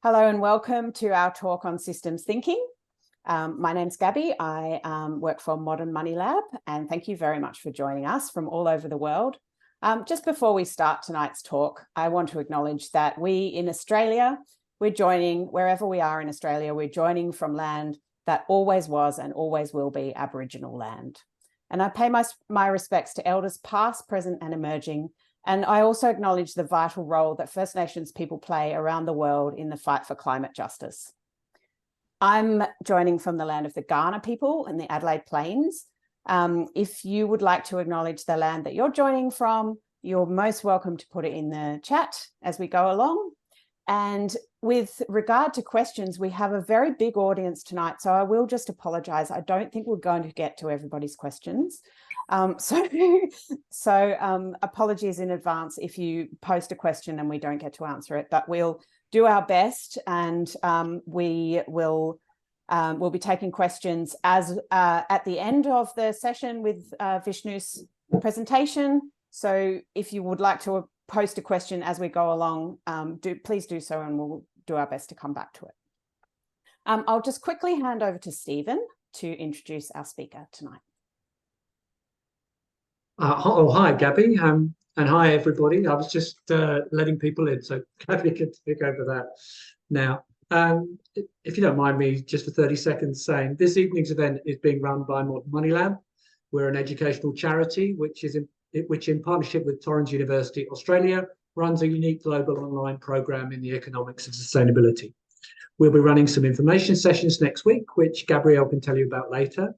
Hello and welcome to our talk on systems thinking. My name's Gabby. I work for Modern Money Lab, and thank you very much for joining us from all over the world. Just before we start tonight's talk, I want to acknowledge that we in Australia, we're joining, wherever we are in Australia, we're joining from land that always was and always will be Aboriginal land. And I pay my respects to elders past, present and emerging. And I also acknowledge the vital role that First Nations people play around the world in the fight for climate justice. I'm joining from the land of the Kaurna people in the Adelaide Plains. If you would like to acknowledge the land that you're joining from, you're most welcome to put it in the chat as we go along. And with regard to questions, we have a very big audience tonight, so I will just apologise. I don't think we're going to get to everybody's questions. So apologies in advance if you post a question and we don't get to answer it, but we'll do our best, and we'll be taking questions as at the end of the session with Vishnu's presentation. So if you would like to post a question as we go along, please do so, and we'll do our best to come back to it. I'll just quickly hand over to Stephen to introduce our speaker tonight. Hi, Gabby, and hi, everybody. I was just letting people in, so Gabby can take over that now. If you don't mind me, just for 30 seconds saying, this evening's event is being run by Modern Money Lab. We're an educational charity, which in partnership with Torrens University, Australia, runs a unique global online program in the economics of sustainability. We'll be running some information sessions next week, which Gabrielle can tell you about later.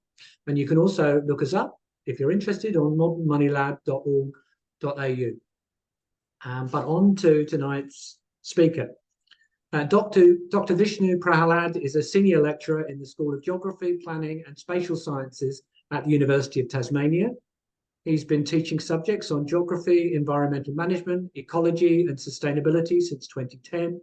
And you can also look us up if you're interested on modernmoneylab.org.au. But on to tonight's speaker. Dr. Vishnu Prahalad is a senior lecturer in the School of Geography, Planning and Spatial Sciences at the University of Tasmania. He's been teaching subjects on geography, environmental management, ecology and sustainability since 2010.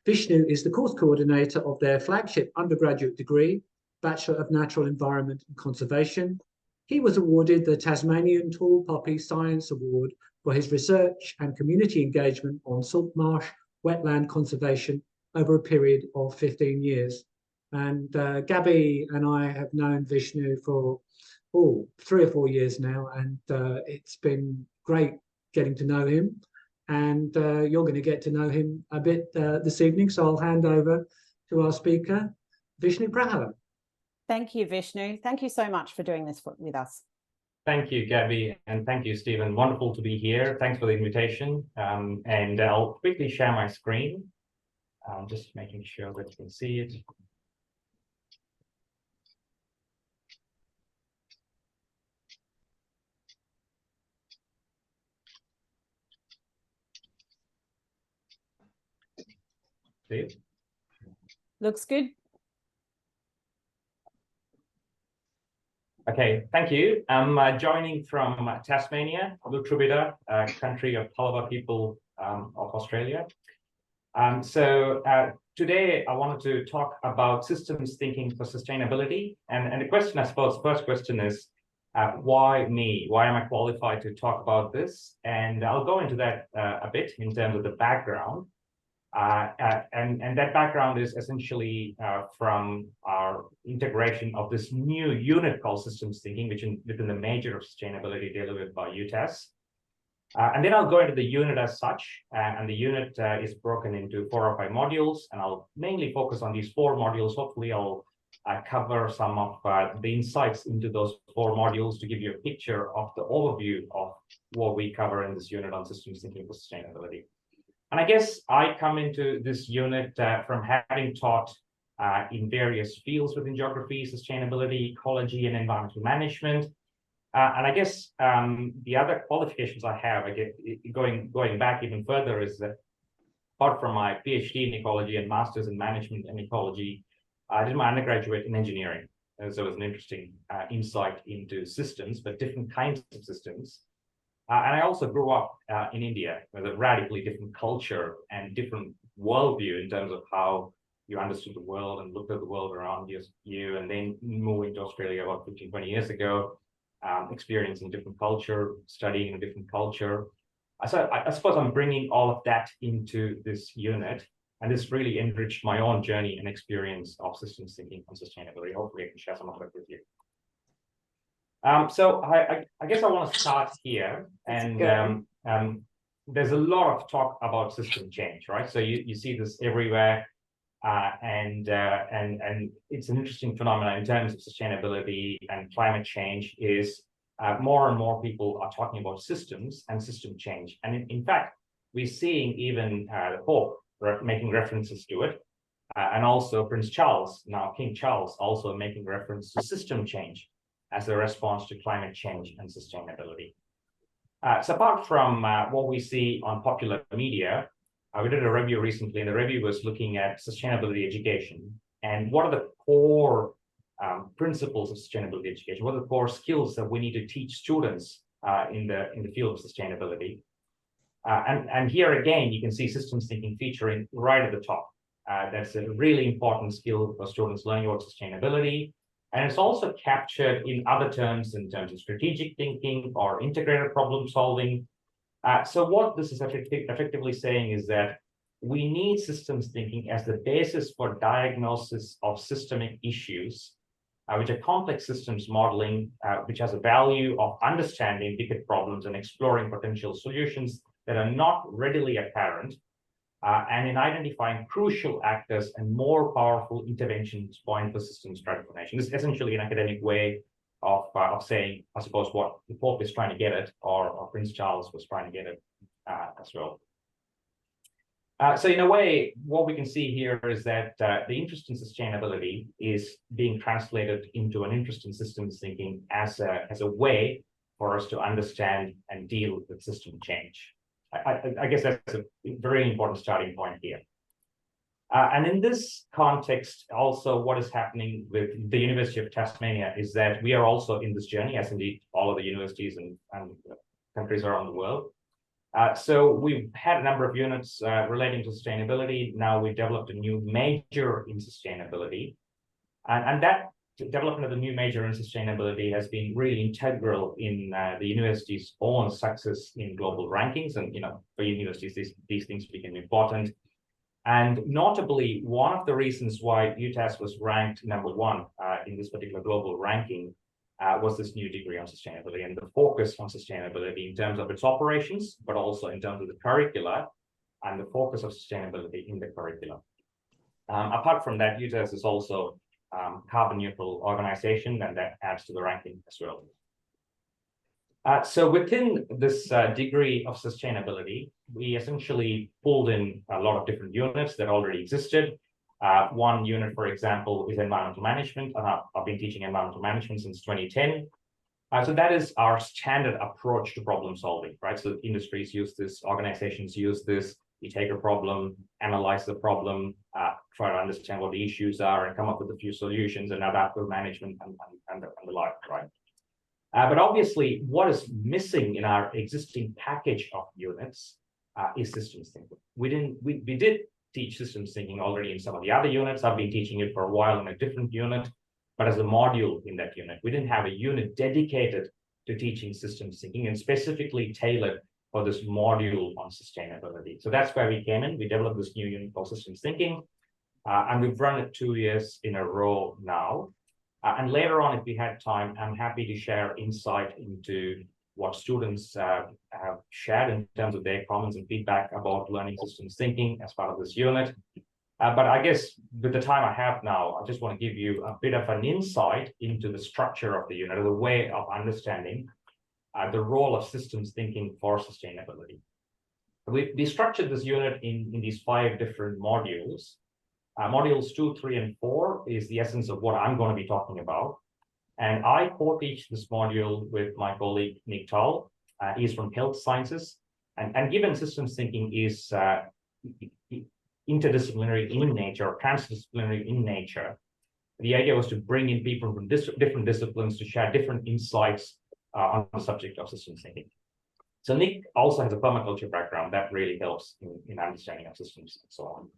Vishnu is the course coordinator of their flagship undergraduate degree, Bachelor of Natural Environment and Conservation. He was awarded the Tasmanian Tall Poppy Science Award for his research and community engagement on saltmarsh wetland conservation over a period of 15 years. And Gabby and I have known Vishnu for 3 or 4 years now, and it's been great getting to know him. And you're going to get to know him a bit this evening, so I'll hand over to our speaker, Vishnu Prahalad. Thank you, Vishnu. Thank you so much for doing this with us. Thank you, Gabby, and thank you, Stephen. Wonderful to be here. Thanks for the invitation. And I'll quickly share my screen. Just making sure that you can see it. See it? Looks good. Okay, thank you. I'm joining from Tasmania, Lutrubida, country of Palawa people of Australia. Today I wanted to talk about systems thinking for sustainability. And the question, I suppose, first question is, why me? Why am I qualified to talk about this? And I'll go into that a bit in terms of the background. And that background is essentially from our integration of this new unit called systems thinking, which within the major of sustainability delivered by UTAS. And then I'll go into the unit as such, and the unit is broken into 4 or 5 modules, and I'll mainly focus on these 4 modules. Hopefully I'll cover some of the insights into those 4 modules to give you a picture of the overview of what we cover in this unit on systems thinking for sustainability. And I guess I come into this unit from having taught in various fields within geography, sustainability, ecology, and environmental management. And I guess the other qualifications I have, going back even further, is that apart from my PhD in ecology and master's in management and ecology, I did my undergraduate in engineering. So it was an interesting insight into systems, but different kinds of systems. And I also grew up in India with a radically different culture and different worldview in terms of how you understood the world and looked at the world around you, and then moving to Australia about 15, 20 years ago, experiencing different culture, studying a different culture. So I suppose I'm bringing all of that into this unit. And this really enriched my own journey and experience of systems thinking on sustainability. Hopefully I can share some of that with you. So I guess I want to start here, and there's a lot of talk about system change, right? So you see this everywhere, and it's an interesting phenomenon in terms of sustainability and climate change. Is more and more people are talking about systems and system change, and in fact, we're seeing even the Pope making references to it, and also Prince Charles, now King Charles, also making reference to system change as a response to climate change and sustainability. So apart from what we see on popular media, we did a review recently, and the review was looking at sustainability education and what are the core principles of sustainability education, what are the core skills that we need to teach students in the field of sustainability. And here again, you can see systems thinking featuring right at the top. That's a really important skill for students learning about sustainability. And it's also captured in other terms, in terms of strategic thinking or integrated problem solving. So what this is effectively saying is that we need systems thinking as the basis for diagnosis of systemic issues, which are complex systems modeling, which has a value of understanding bigger problems and exploring potential solutions that are not readily apparent, and in identifying crucial actors and more powerful interventions point for systems transformation. This is essentially an academic way of saying, I suppose, what the Pope is trying to get at, or Prince Charles was trying to get at as well. So in a way, what we can see here is that the interest in sustainability is being translated into an interest in systems thinking as a way for us to understand and deal with system change. I guess that's a very important starting point here. And in this context, also what is happening with the University of Tasmania is that we are also in this journey, as indeed all of the universities and countries around the world. So we've had a number of units relating to sustainability. Now we've developed a new major in sustainability. And that development of the new major in sustainability has been really integral in the university's own success in global rankings. And, for universities, these things became important. And notably, one of the reasons why UTAS was ranked #1 in this particular global ranking was this new degree on sustainability and the focus on sustainability in terms of its operations, but also in terms of the curricula and the focus of sustainability in the curricula. Apart from that, UTAS is also carbon neutral organization, and that adds to the ranking as well. So within this degree of sustainability, we essentially pulled in a lot of different units that already existed. One unit, for example, is environmental management, and I've been teaching environmental management since 2010. So that is our standard approach to problem solving, right? So industries use this, organizations use this. You take a problem, analyze the problem, try to understand what the issues are, and come up with a few solutions and adaptive management and the like, right? But obviously, what is missing in our existing package of units is systems thinking. We did teach systems thinking already in some of the other units. I've been teaching it for a while in a different unit, but as a module in that unit. We didn't have a unit dedicated to teaching systems thinking and specifically tailored for this module on sustainability. So that's where we came in. We developed this new unit called systems thinking, and we've run it 2 years in a row now. And later on, if we had time, I'm happy to share insight into what students have shared in terms of their comments and feedback about learning systems thinking as part of this unit. But I guess with the time I have now, I just want to give you a bit of an insight into the structure of the unit, or the way of understanding the role of systems thinking for sustainability. We structured this unit in these 5 different modules. Modules 2, 3, and 4 is the essence of what I'm going to be talking about. And I co-teach this module with my colleague, Nick Tull. He's from Health Sciences. And given systems thinking is interdisciplinary in nature, or transdisciplinary in nature, the idea was to bring in people from different disciplines to share different insights on the subject of systems thinking. So Nick also has a permaculture background that really helps in understanding of systems and so on.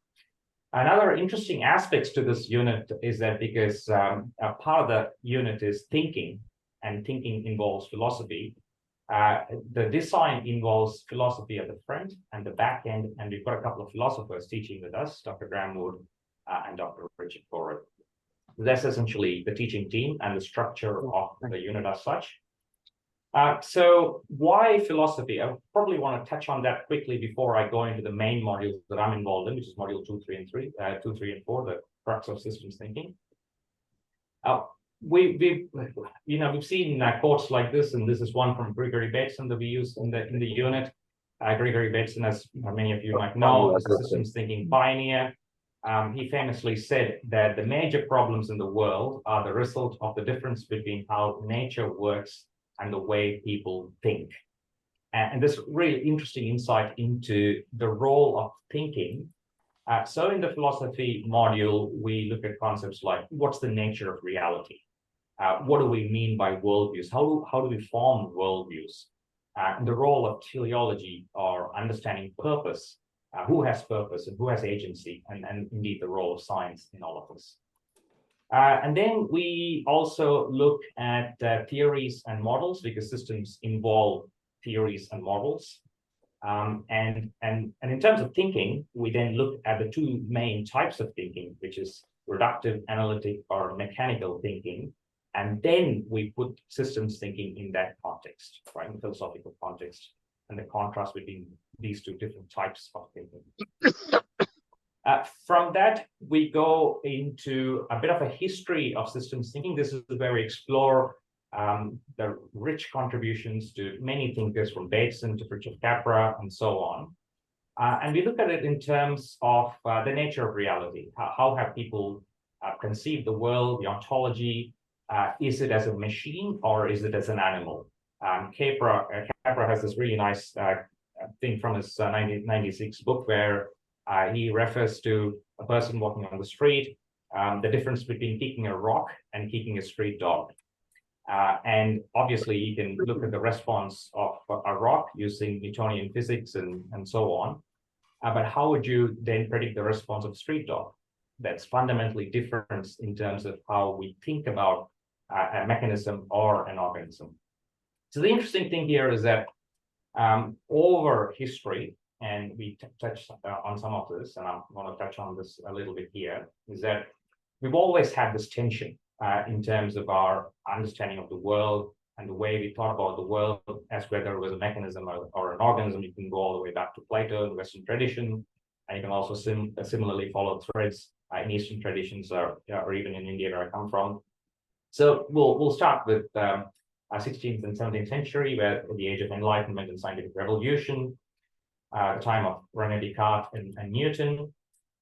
Another interesting aspects to this unit is that because a part of the unit is thinking, and thinking involves philosophy, The design involves philosophy at the front and the back end, and we've got a couple of philosophers teaching with us, Dr. Graham Wood and Dr. Richard Forrest. That's essentially the teaching team and the structure of the unit as such. So why philosophy? I probably want to touch on that quickly before I go into the main modules that I'm involved in, which is module 2, 3, and 4, the crux of systems thinking. We've seen quotes like this, and this is one from Gregory Bateson that we use in the unit. Gregory Bateson, as many of you might know, is a systems thinking pioneer. He famously said that the major problems in the world are the result of the difference between how nature works and the way people think. And this really interesting insight into the role of thinking. So in the philosophy module, we look at concepts like what's the nature of reality? What do we mean by worldviews? How do we form worldviews? The role of teleology or understanding purpose. Who has purpose and who has agency, and indeed the role of science in all of this. And then we also look at theories and models, because systems involve theories and models. And in terms of thinking, we then look at the two main types of thinking, which is reductive, analytic, or mechanical thinking. And then we put systems thinking in that context, right, in philosophical context, and the contrast between these two different types of thinking. From that, we go into a bit of a history of systems thinking. This is where we explore the rich contributions to many thinkers, from Bateson to Fritjof Capra and so on. And we look at it in terms of the nature of reality. How have people conceived the world, the ontology? Is it as a machine or is it as an animal? Capra has this really nice thing from his 1996 book where he refers to a person walking on the street, the difference between kicking a rock and kicking a street dog. And obviously, you can look at the response of a rock using Newtonian physics and so on. But how would you then predict the response of a street dog? That's fundamentally different in terms of how we think about a mechanism or an organism. So the interesting thing here is that over history, and we touched on some of this, and I'm going to touch on this a little bit here, is that we've always had this tension in terms of our understanding of the world and the way we thought about the world as whether it was a mechanism or an organism. You can go all the way back to Plato, the Western tradition, and you can also similarly follow threads in Eastern traditions or even in India, where I come from. So we'll start with 16th and 17th century, where the age of enlightenment and scientific revolution, the time of René Descartes and Newton,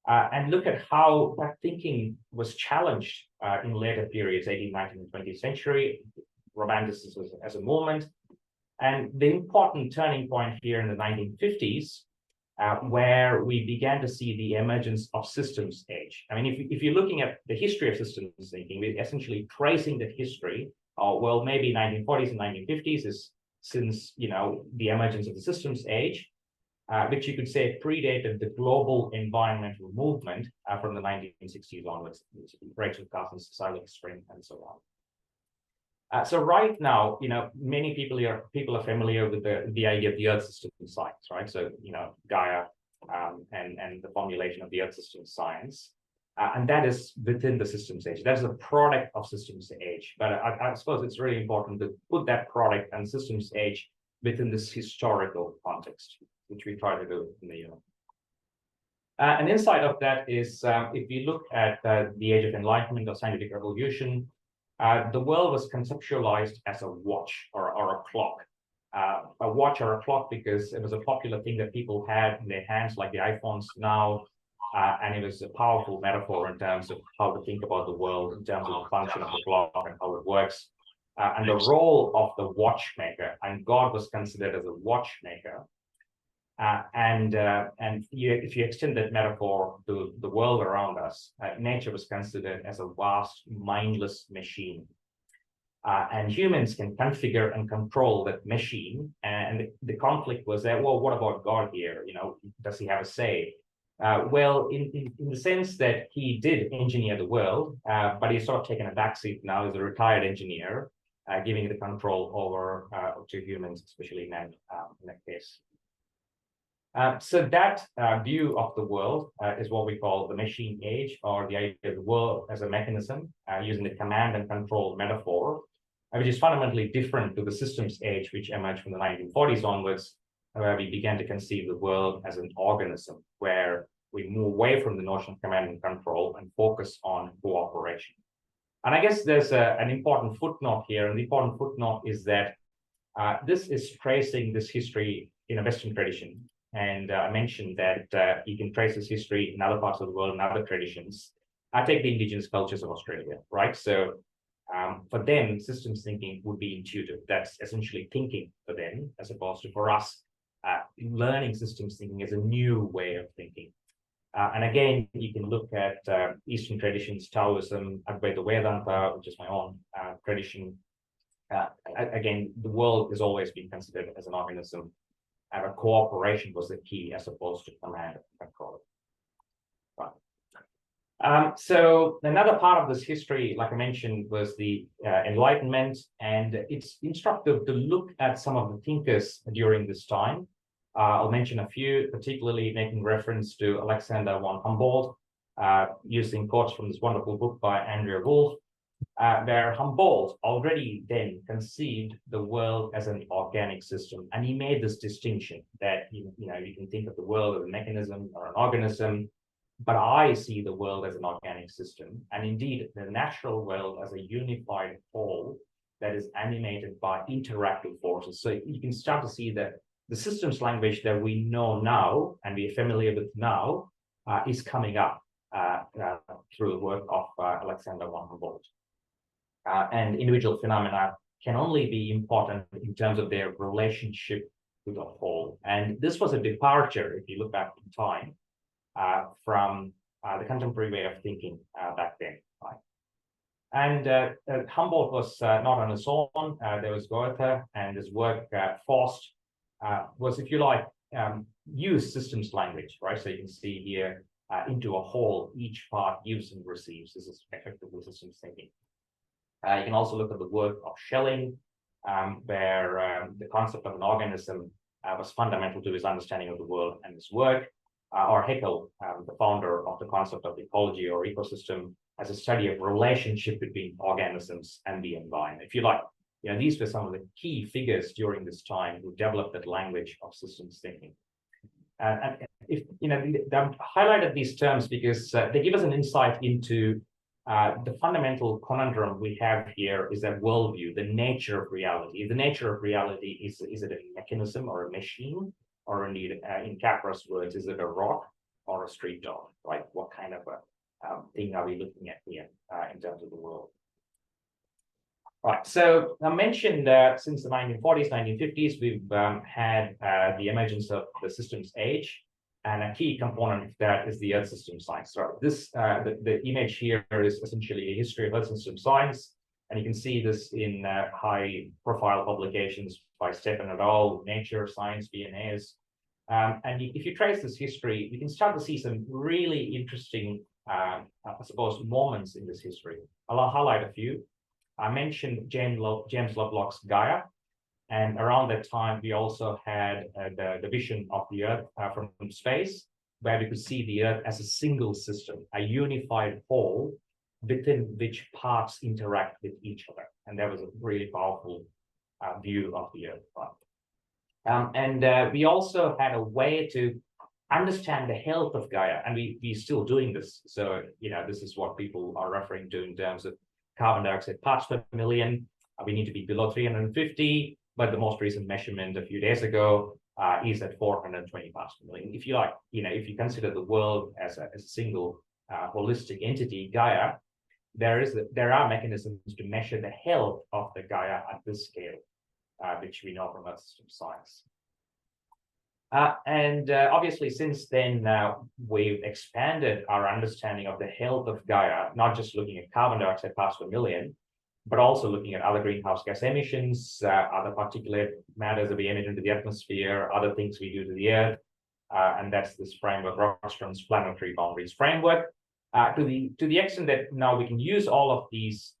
and look at how that thinking was challenged in later periods, 18th, 19th, and 20th century, Romanticism as a movement. And the important turning point here in the 1950s, where we began to see the emergence of systems age. I mean, if you're looking at the history of systems thinking, we're essentially tracing the history. Well, maybe 1940s and 1950s is since, the emergence of the systems age, which you could say predated the global environmental movement from the 1960s onwards, Rachel Carson's Silent Spring and so on. So right now, many people are familiar with the idea of the Earth system science, right? So, Gaia and the formulation of the Earth system science. And that is within the systems age. That is a product of systems age. But I suppose it's really important to put that product and systems age within this historical context, which we try to do in the unit. An insight of that is if we look at the age of enlightenment or scientific revolution, the world was conceptualized as a watch or a clock. A watch or a clock because it was a popular thing that people had in their hands, like the iPhones now. And it was a powerful metaphor in terms of how to think about the world, in terms of the function of the clock and how it works. And the role of the watchmaker, and God was considered as a watchmaker. If you extend that metaphor to the world around us, nature was considered as a vast, mindless machine. And humans can configure and control that machine. And the conflict was that, well, what about God here? Does he have a say? Well, in the sense that he did engineer the world, but he's sort of taken a backseat now as a retired engineer. giving the control over to humans, especially in that case. So that view of the world is what we call the machine age, or the idea of the world as a mechanism, using the command and control metaphor, which is fundamentally different to the systems age, which emerged from the 1940s onwards, where we began to conceive the world as an organism, where we move away from the notion of command and control and focus on cooperation. And I guess there's an important footnote here, and the important footnote is that this is tracing this history in a Western tradition. And I mentioned that you can trace this history in other parts of the world and other traditions. I take the indigenous cultures of Australia, right? So for them, systems thinking would be intuitive. That's essentially thinking for them, as opposed to for us, learning systems thinking as a new way of thinking. And again, you can look at Eastern traditions, Taoism, Advaita Vedanta, which is my own tradition. Again, the world has always been considered as an organism. Cooperation was the key as opposed to command and control. Right. So another part of this history, like I mentioned, was the Enlightenment, and it's instructive to look at some of the thinkers during this time. I'll mention a few, particularly making reference to Alexander von Humboldt, using quotes from this wonderful book by Andrea Wolff, where Humboldt already then conceived the world as an organic system. And he made this distinction that, you can think of the world as a mechanism or an organism, but I see the world as an organic system. And indeed, the natural world as a unified whole that is animated by interactive forces. So you can start to see that the systems language that we know now and we're familiar with now is coming up through the work of Alexander von Humboldt. And individual phenomena can only be important in terms of their relationship to the whole. And this was a departure, if you look back in time, from the contemporary way of thinking back then. Right? And Humboldt was not on his own. There was Goethe, and his work, Faust, was, if you like, use systems language, right? So you can see here into a whole, each part gives and receives. This is effectively systems thinking. You can also look at the work of Schelling, where the concept of an organism was fundamental to his understanding of the world and his work. Or Haeckel, the founder of the concept of ecology or ecosystem, as a study of relationship between organisms and the environment. If you like, these were some of the key figures during this time who developed that language of systems thinking. And if I've highlighted these terms because they give us an insight into the fundamental conundrum we have here is that worldview, the nature of reality. The nature of reality is it a mechanism or a machine, or indeed, in Capra's words, is it a rock or a street dog? Right? What kind of a thing are we looking at here in terms of the world? Right. So I mentioned that since the 1940s, 1950s, we've had the emergence of the systems age. And a key component of that is the Earth system science. So this, the image here is essentially a history of Earth system science. And you can see this in high-profile publications by Stefan et al., Nature, Science, BNAs. And if you trace this history, you can start to see some really interesting, I suppose, moments in this history. I'll highlight a few. I mentioned James Lovelock's Gaia. And around that time, we also had the vision of the Earth from space, where we could see the Earth as a single system, a unified whole within which parts interact with each other. And that was a really powerful view of the Earth. And we also had a way to understand the health of Gaia, and we're still doing this. So, this is what people are referring to in terms of carbon dioxide parts per million. We need to be below 350. But the most recent measurement a few days ago is at 420 parts per million. If you like, if you consider the world as a single holistic entity, Gaia, there are mechanisms to measure the health of the Gaia at this scale, which we know from Earth system science. And obviously, since then, we've expanded our understanding of the health of Gaia, not just looking at carbon dioxide parts per million, but also looking at other greenhouse gas emissions, other particulate matters that we emit into the atmosphere, other things we do to the Earth. And that's this framework, Rockstrom's planetary boundaries framework. To the extent that now we can use all of these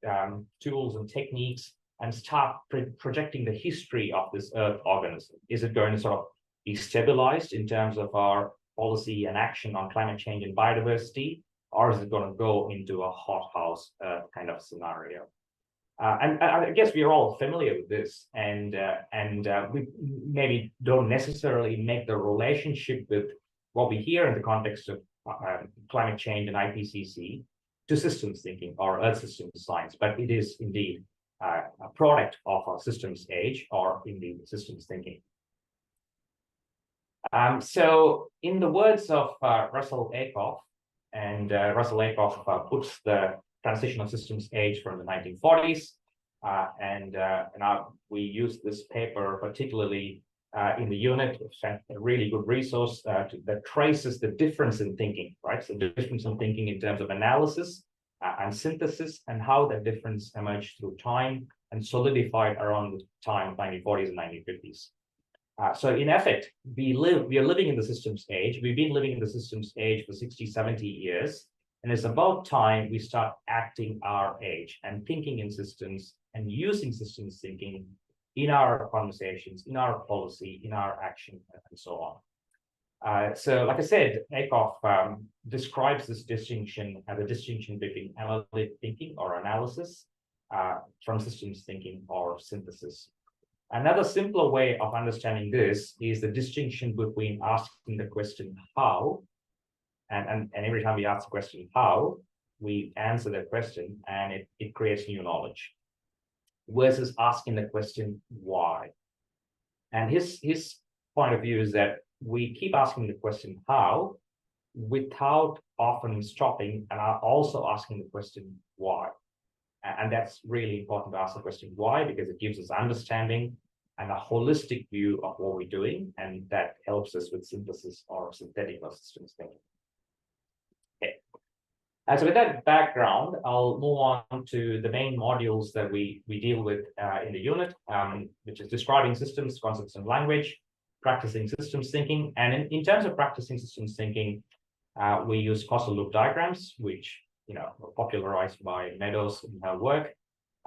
tools and techniques and start projecting the history of this Earth organism. Is it going to sort of be stabilized in terms of our policy and action on climate change and biodiversity, or is it going to go into a hothouse kind of scenario? And I guess we are all familiar with this, and we maybe don't necessarily make the relationship with what we hear in the context of climate change and IPCC to systems thinking or Earth systems science, but it is indeed a product of our systems age or indeed systems thinking. So in the words of Russell Ackoff, and Russell Ackoff puts the transition of systems age from the 1940s, and we use this paper particularly in the unit, a really good resource that traces the difference in thinking, right? So the difference in thinking in terms of analysis and synthesis, and how that difference emerged through time and solidified around the time of 1940s and 1950s. So in effect, we are living in the systems age. We've been living in the systems age for 60, 70 years. And it's about time we start acting our age and thinking in systems and using systems thinking in our conversations, in our policy, in our action, and so on. So like I said, Ackoff describes this distinction as a distinction between analytic thinking or analysis from systems thinking or synthesis. Another simpler way of understanding this is the distinction between asking the question how, and every time we ask the question how, we answer that question and it creates new knowledge, versus asking the question why. And his point of view is that we keep asking the question how without often stopping and are also asking the question why. And that's really important to ask the question why, because it gives us understanding and a holistic view of what we're doing, and that helps us with synthesis or synthetic or systems thinking. Okay. So with that background, I'll move on to the main modules that we deal with in the unit, which is describing systems, concepts, and language, practicing systems thinking. And in terms of practicing systems thinking, we use causal loop diagrams, which were popularized by Meadows in her work.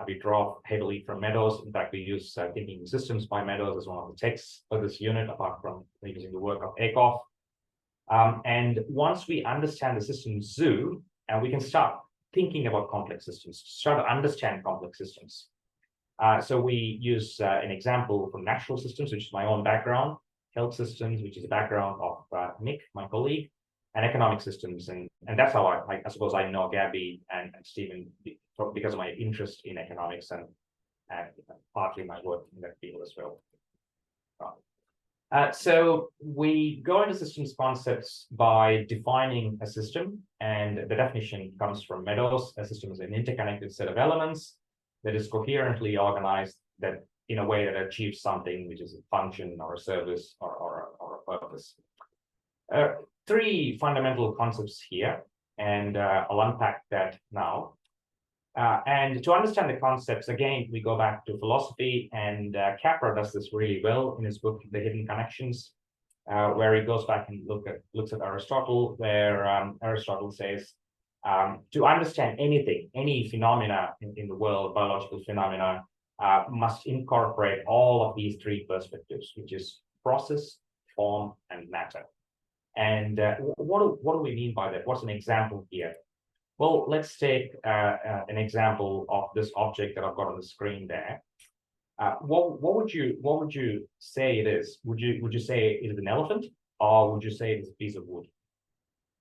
We draw heavily from Meadows. In fact, we use Thinking Systems by Meadows as one of the texts for this unit, apart from using the work of Ackoff. And once we understand the system zoo, and we can start thinking about complex systems, start to understand complex systems. So we use an example from natural systems, which is my own background, health systems, which is the background of Nick, my colleague, and economic systems. And that's how I suppose I know Gabby and Stephen, because of my interest in economics and partly my work in that field as well. So we go into systems concepts by defining a system, and the definition comes from Meadows. A system is an interconnected set of elements that is coherently organized that in a way that achieves something, which is a function or a service or a purpose. Three fundamental concepts here, and I'll unpack that now. And to understand the concepts, again, we go back to philosophy, and Capra does this really well in his book, The Hidden Connections, where he goes back and looks at Aristotle, where Aristotle says, to understand anything, any phenomena in the world, biological phenomena, must incorporate all of these three perspectives, which is process, form, and matter. And what do we mean by that? What's an example here? Well, let's take an example of this object that I've got on the screen there. What would you say it is? Would you say it is an elephant, or would you say it's a piece of wood?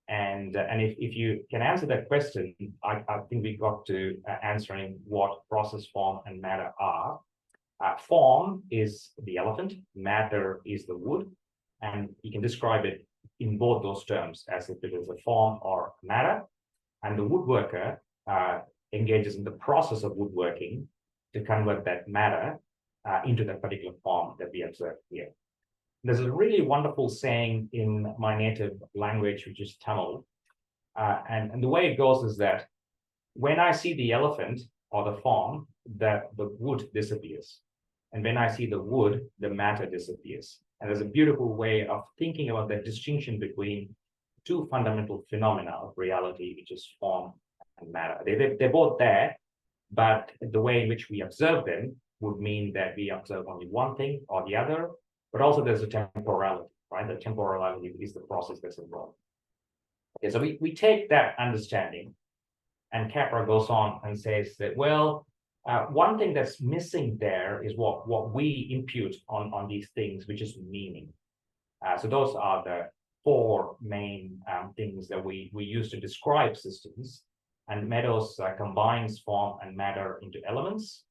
And if you can answer that question, I think we got to answering what process, form, and matter are. Form is the elephant, matter is the wood, and you can describe it in both those terms as if it is a form or matter. And the woodworker engages in the process of woodworking to convert that matter into that particular form that we observe here. There's a really wonderful saying in my native language, which is Tamil. And the way it goes is that when I see the elephant or the form, the wood disappears. And when I see the wood, the matter disappears. And there's a beautiful way of thinking about that distinction between two fundamental phenomena of reality, which is form and matter. They're both there, but the way in which we observe them would mean that we observe only one thing or the other, but also there's a temporality, right? The temporality is the process that's involved. Okay, so we take that understanding, and Capra goes on and says that, well, one thing that's missing there is what we impute on these things, which is meaning. So those are the four main things that we use to describe systems. And Meadows combines form and matter into elements,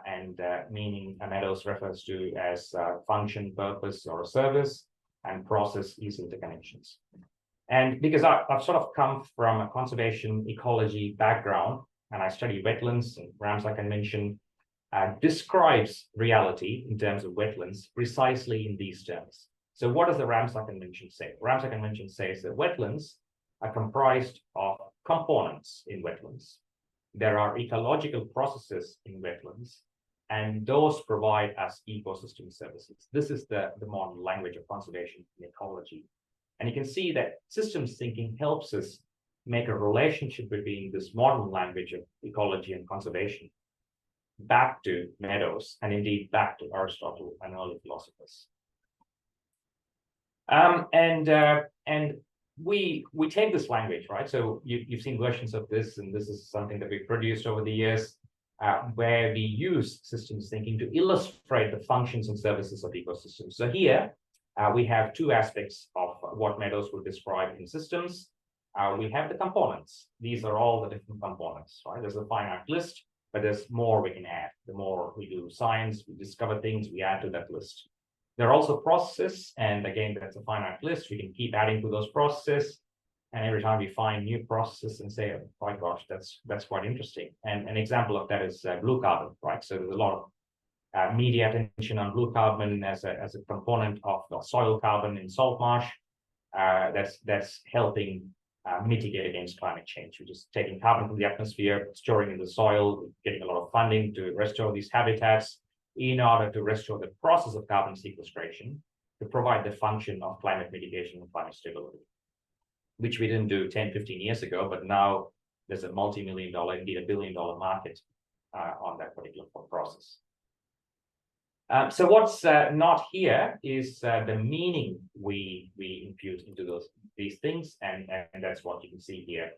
and meaning Meadows refers to as function, purpose, or service, and process is interconnections. And because I've sort of come from a conservation ecology background, and I study wetlands, and Ramsar Convention describes reality in terms of wetlands precisely in these terms. So what does the Ramsar Convention say? Ramsar Convention says that wetlands are comprised of components in wetlands. There are ecological processes in wetlands, and those provide us ecosystem services. This is the modern language of conservation and ecology. And you can see that systems thinking helps us make a relationship between this modern language of ecology and conservation back to Meadows, and indeed back to Aristotle and early philosophers. And we take this language, right? So you've seen versions of this, and this is something that we've produced over the years, where we use systems thinking to illustrate the functions and services of ecosystems. So here we have two aspects of what Meadows would describe in systems. We have the components. These are all the different components, right? There's a finite list, but there's more we can add. The more we do science, we discover things, we add to that list. There are also processes, and again, that's a finite list. We can keep adding to those processes, and every time we find new processes and say, oh my gosh, that's quite interesting. And an example of that is blue carbon, right? So there's a lot of media attention on blue carbon as a component of the soil carbon in saltmarsh. That's helping mitigate against climate change, which is taking carbon from the atmosphere, storing in the soil, getting a lot of funding to restore these habitats in order to restore the process of carbon sequestration to provide the function of climate mitigation and climate stability, which we didn't do 10, 15 years ago, but now there's a multi-million-dollar, indeed $1 billion market on that particular process. So what's not here is the meaning we impute into these things, and that's what you can see here.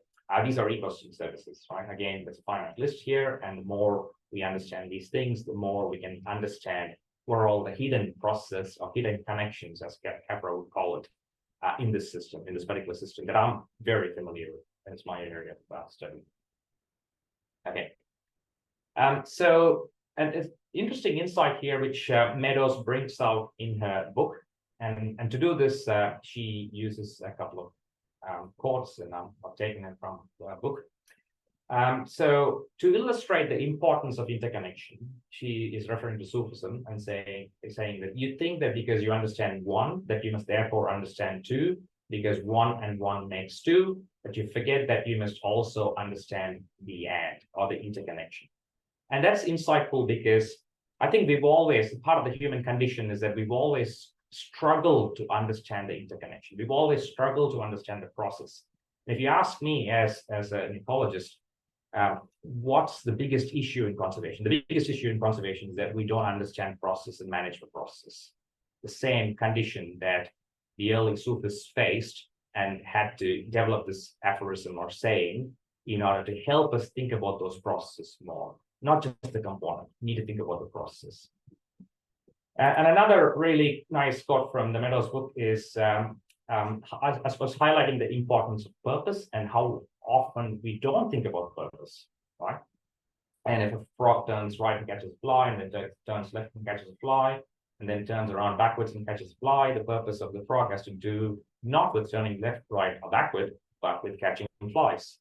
These are ecosystem services, right? Again, there's a finite list here, and the more we understand these things, the more we can understand where all the hidden processes or hidden connections, as Capra would call it, in this system, in this particular system that I'm very familiar with, and it's my area of study. Okay. So, and it's interesting insight here, which Meadows brings out in her book, and to do this, she uses a couple of quotes, and I've taken it from the book. So to illustrate the importance of interconnection, she is referring to Sufism and saying that you think that because you understand one, that you must therefore understand two, because one and one makes two, but you forget that you must also understand the and, or the interconnection. And that's insightful because I think we've always, part of the human condition is that we've always struggled to understand the interconnection. We've always struggled to understand the process. If you ask me as an ecologist, what's the biggest issue in conservation? The biggest issue in conservation is that we don't understand process and manage the process. The same condition that the early Sufis faced and had to develop this aphorism or saying in order to help us think about those processes more, not just the component. We need to think about the process. And another really nice quote from the Meadows book is, I suppose, highlighting the importance of purpose and how often we don't think about purpose, right? And if a frog turns right and catches a fly, and then turns left and catches a fly, and then turns around backwards and catches a fly, the purpose of the frog has to do not with turning left, right, or backward, but with catching flies.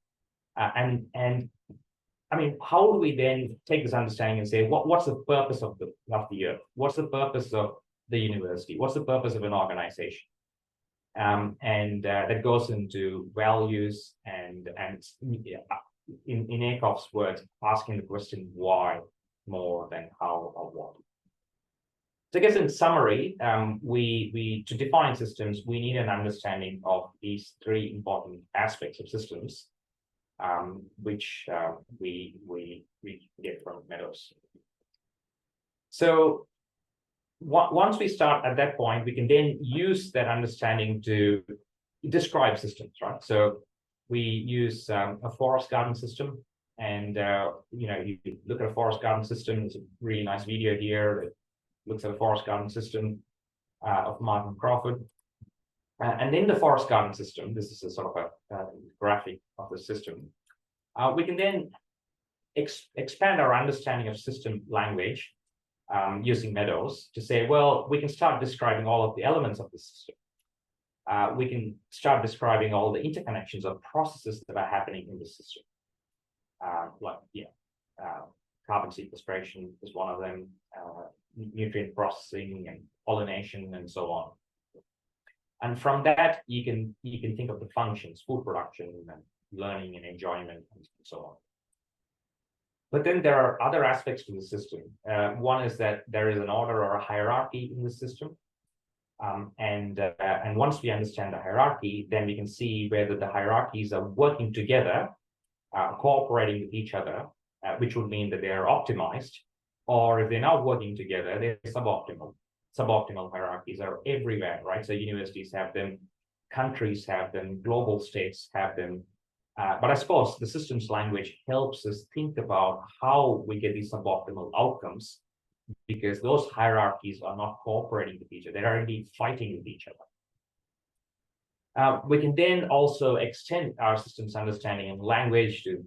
And I mean, how do we then take this understanding and say, what's the purpose of the earth? What's the purpose of the university? What's the purpose of an organization? That goes into values and in Akoff's words, asking the question why more than how or what. So I guess in summary, to define systems, we need an understanding of these three important aspects of systems. which we get from meadows. So once we start at that point, we can then use that understanding to describe systems, right? So we use a forest garden system, and you look at a forest garden system. There's a really nice video here that looks at a forest garden system of Martin Crawford. And in the forest garden system, this is a sort of a graphic of the system. We can then expand our understanding of system language using meadows to say, well, we can start describing all of the elements of the system. We can start describing all the interconnections of processes that are happening in the system. Carbon sequestration is one of them, nutrient processing and pollination and so on. And from that, you can think of the functions, food production and learning and enjoyment and so on. But then there are other aspects to the system. One is that there is an order or a hierarchy in the system. And once we understand the hierarchy, then we can see whether the hierarchies are working together, cooperating with each other, which would mean that they are optimized, or if they're not working together, they're suboptimal. Suboptimal hierarchies are everywhere, right? So universities have them, countries have them, global states have them. But I suppose the systems language helps us think about how we get these suboptimal outcomes, because those hierarchies are not cooperating with each other. They are indeed fighting with each other. We can then also extend our systems understanding and language to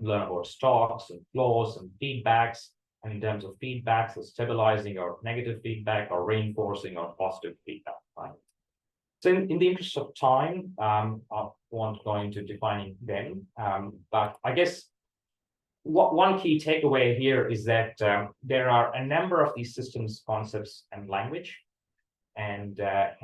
learn about stocks and flows and feedbacks. And in terms of feedbacks, so stabilizing or negative feedback, or reinforcing or positive feedback, right? So in the interest of time, I won't go into defining them, but I guess one key takeaway here is that there are a number of these systems, concepts, and language, and a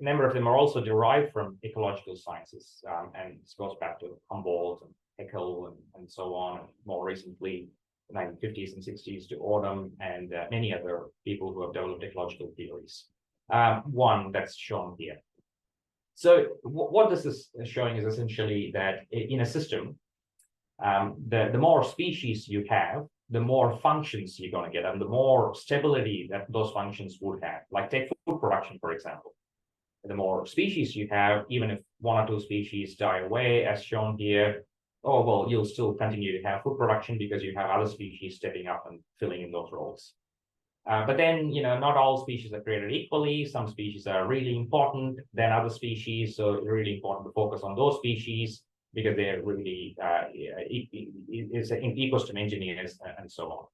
number of them are also derived from ecological sciences, and this goes back to Humboldt and Haeckel and so on, and more recently, the 1950s and 60s to Odom and many other people who have developed ecological theories. One that's shown here. So what this is showing is essentially that in a system, the more species you have, the more functions you're going to get, and the more stability that those functions would have. Like take food production, for example. The more species you have, even if one or two species die away, as shown here, oh, well, you'll still continue to have food production because you have other species stepping up and filling in those roles. But then, not all species are created equally. Some species are really important than other species, so it's really important to focus on those species because they're really it's ecosystem engineers and so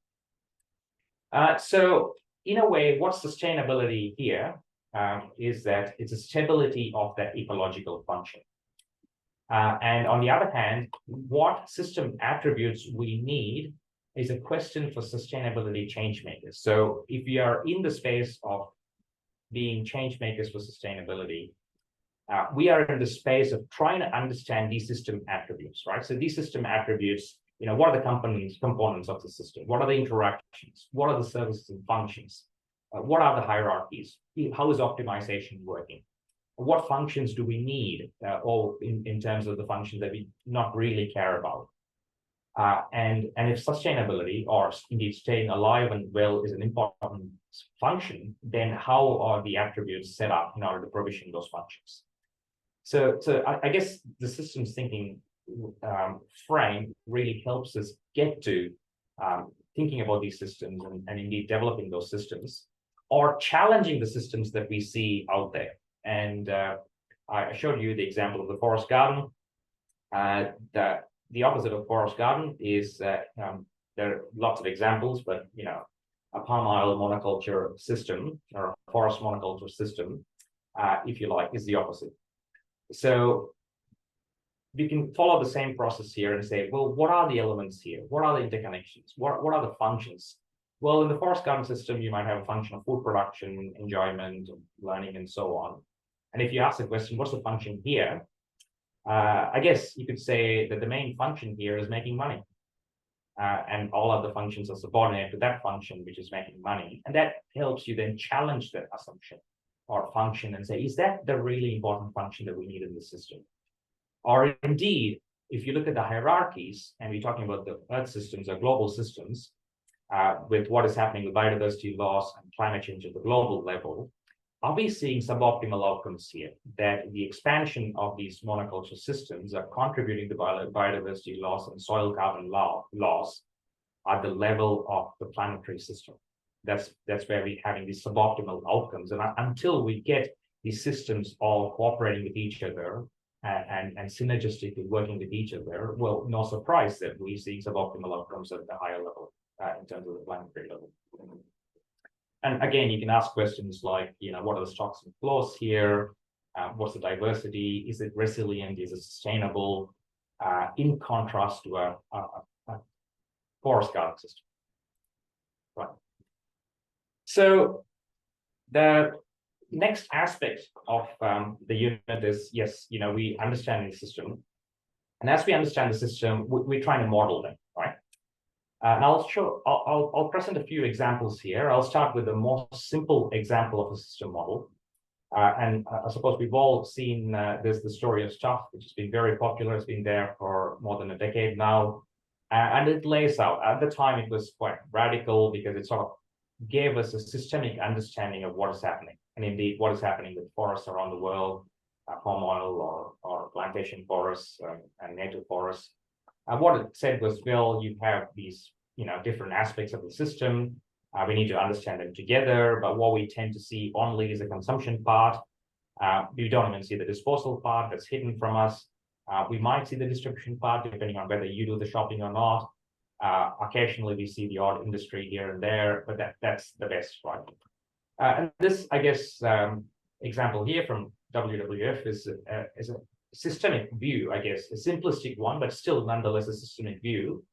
on. So in a way, what's sustainability here is that it's a stability of that ecological function. And on the other hand, what system attributes we need is a question for sustainability change makers. So if we are in the space of being change makers for sustainability, we are in the space of trying to understand these system attributes, right? So these system attributes, what are the components of the system? What are the interactions? What are the services and functions? What are the hierarchies? How is optimization working? What functions do we need, or in terms of the functions that we not really care about? And if sustainability, or indeed staying alive and well, is an important function, then how are the attributes set up in order to provision those functions? So I guess the systems thinking frame really helps us get to thinking about these systems and indeed developing those systems, or challenging the systems that we see out there. And I showed you the example of the forest garden. The opposite of forest garden is there are lots of examples, but a palm oil monoculture system or a forest monoculture system, if you like, is the opposite. So we can follow the same process here and say, well, what are the elements here? What are the interconnections? What are the functions? Well, in the forest garden system, you might have a function of food production, enjoyment, learning, and so on. And if you ask the question, what's the function here? I guess you could say that the main function here is making money. And all other functions are subordinate to that function, which is making money. And that helps you then challenge that assumption or function and say, is that the really important function that we need in the system? Or indeed, if you look at the hierarchies, and we're talking about the Earth systems or global systems, with what is happening with biodiversity loss and climate change at the global level, are we seeing suboptimal outcomes here? That the expansion of these monoculture systems are contributing to biodiversity loss and soil carbon loss at the level of the planetary system. That's where we're having these suboptimal outcomes. And until we get these systems all cooperating with each other and synergistically working with each other, well, no surprise that we're seeing suboptimal outcomes at the higher level in terms of the planetary level. And again, you can ask questions like, what are the stocks and flows here? What's the diversity? Is it resilient? Is it sustainable? In contrast to a forest garden system. Right. So the next aspect of the unit is, yes, we understand the system. And as we understand the system, we're trying to model them, right? And I'll present a few examples here. I'll start with the most simple example of a system model. And I suppose we've all seen there's the story of stuff, which has been very popular. It's been there for more than a decade now. And it lays out, at the time, it was quite radical because it sort of gave us a systemic understanding of what is happening. And indeed, what is happening with forests around the world, palm oil or plantation forests and native forests. What it said was, well, you have these, different aspects of the system. We need to understand them together. But what we tend to see only is the consumption part. We don't even see the disposal part that's hidden from us. We might see the distribution part, depending on whether you do the shopping or not. Occasionally, we see the odd industry here and there, but that's the best, right? And this, I guess, example here from WWF is a systemic view, I guess, a simplistic one, but still nonetheless a systemic view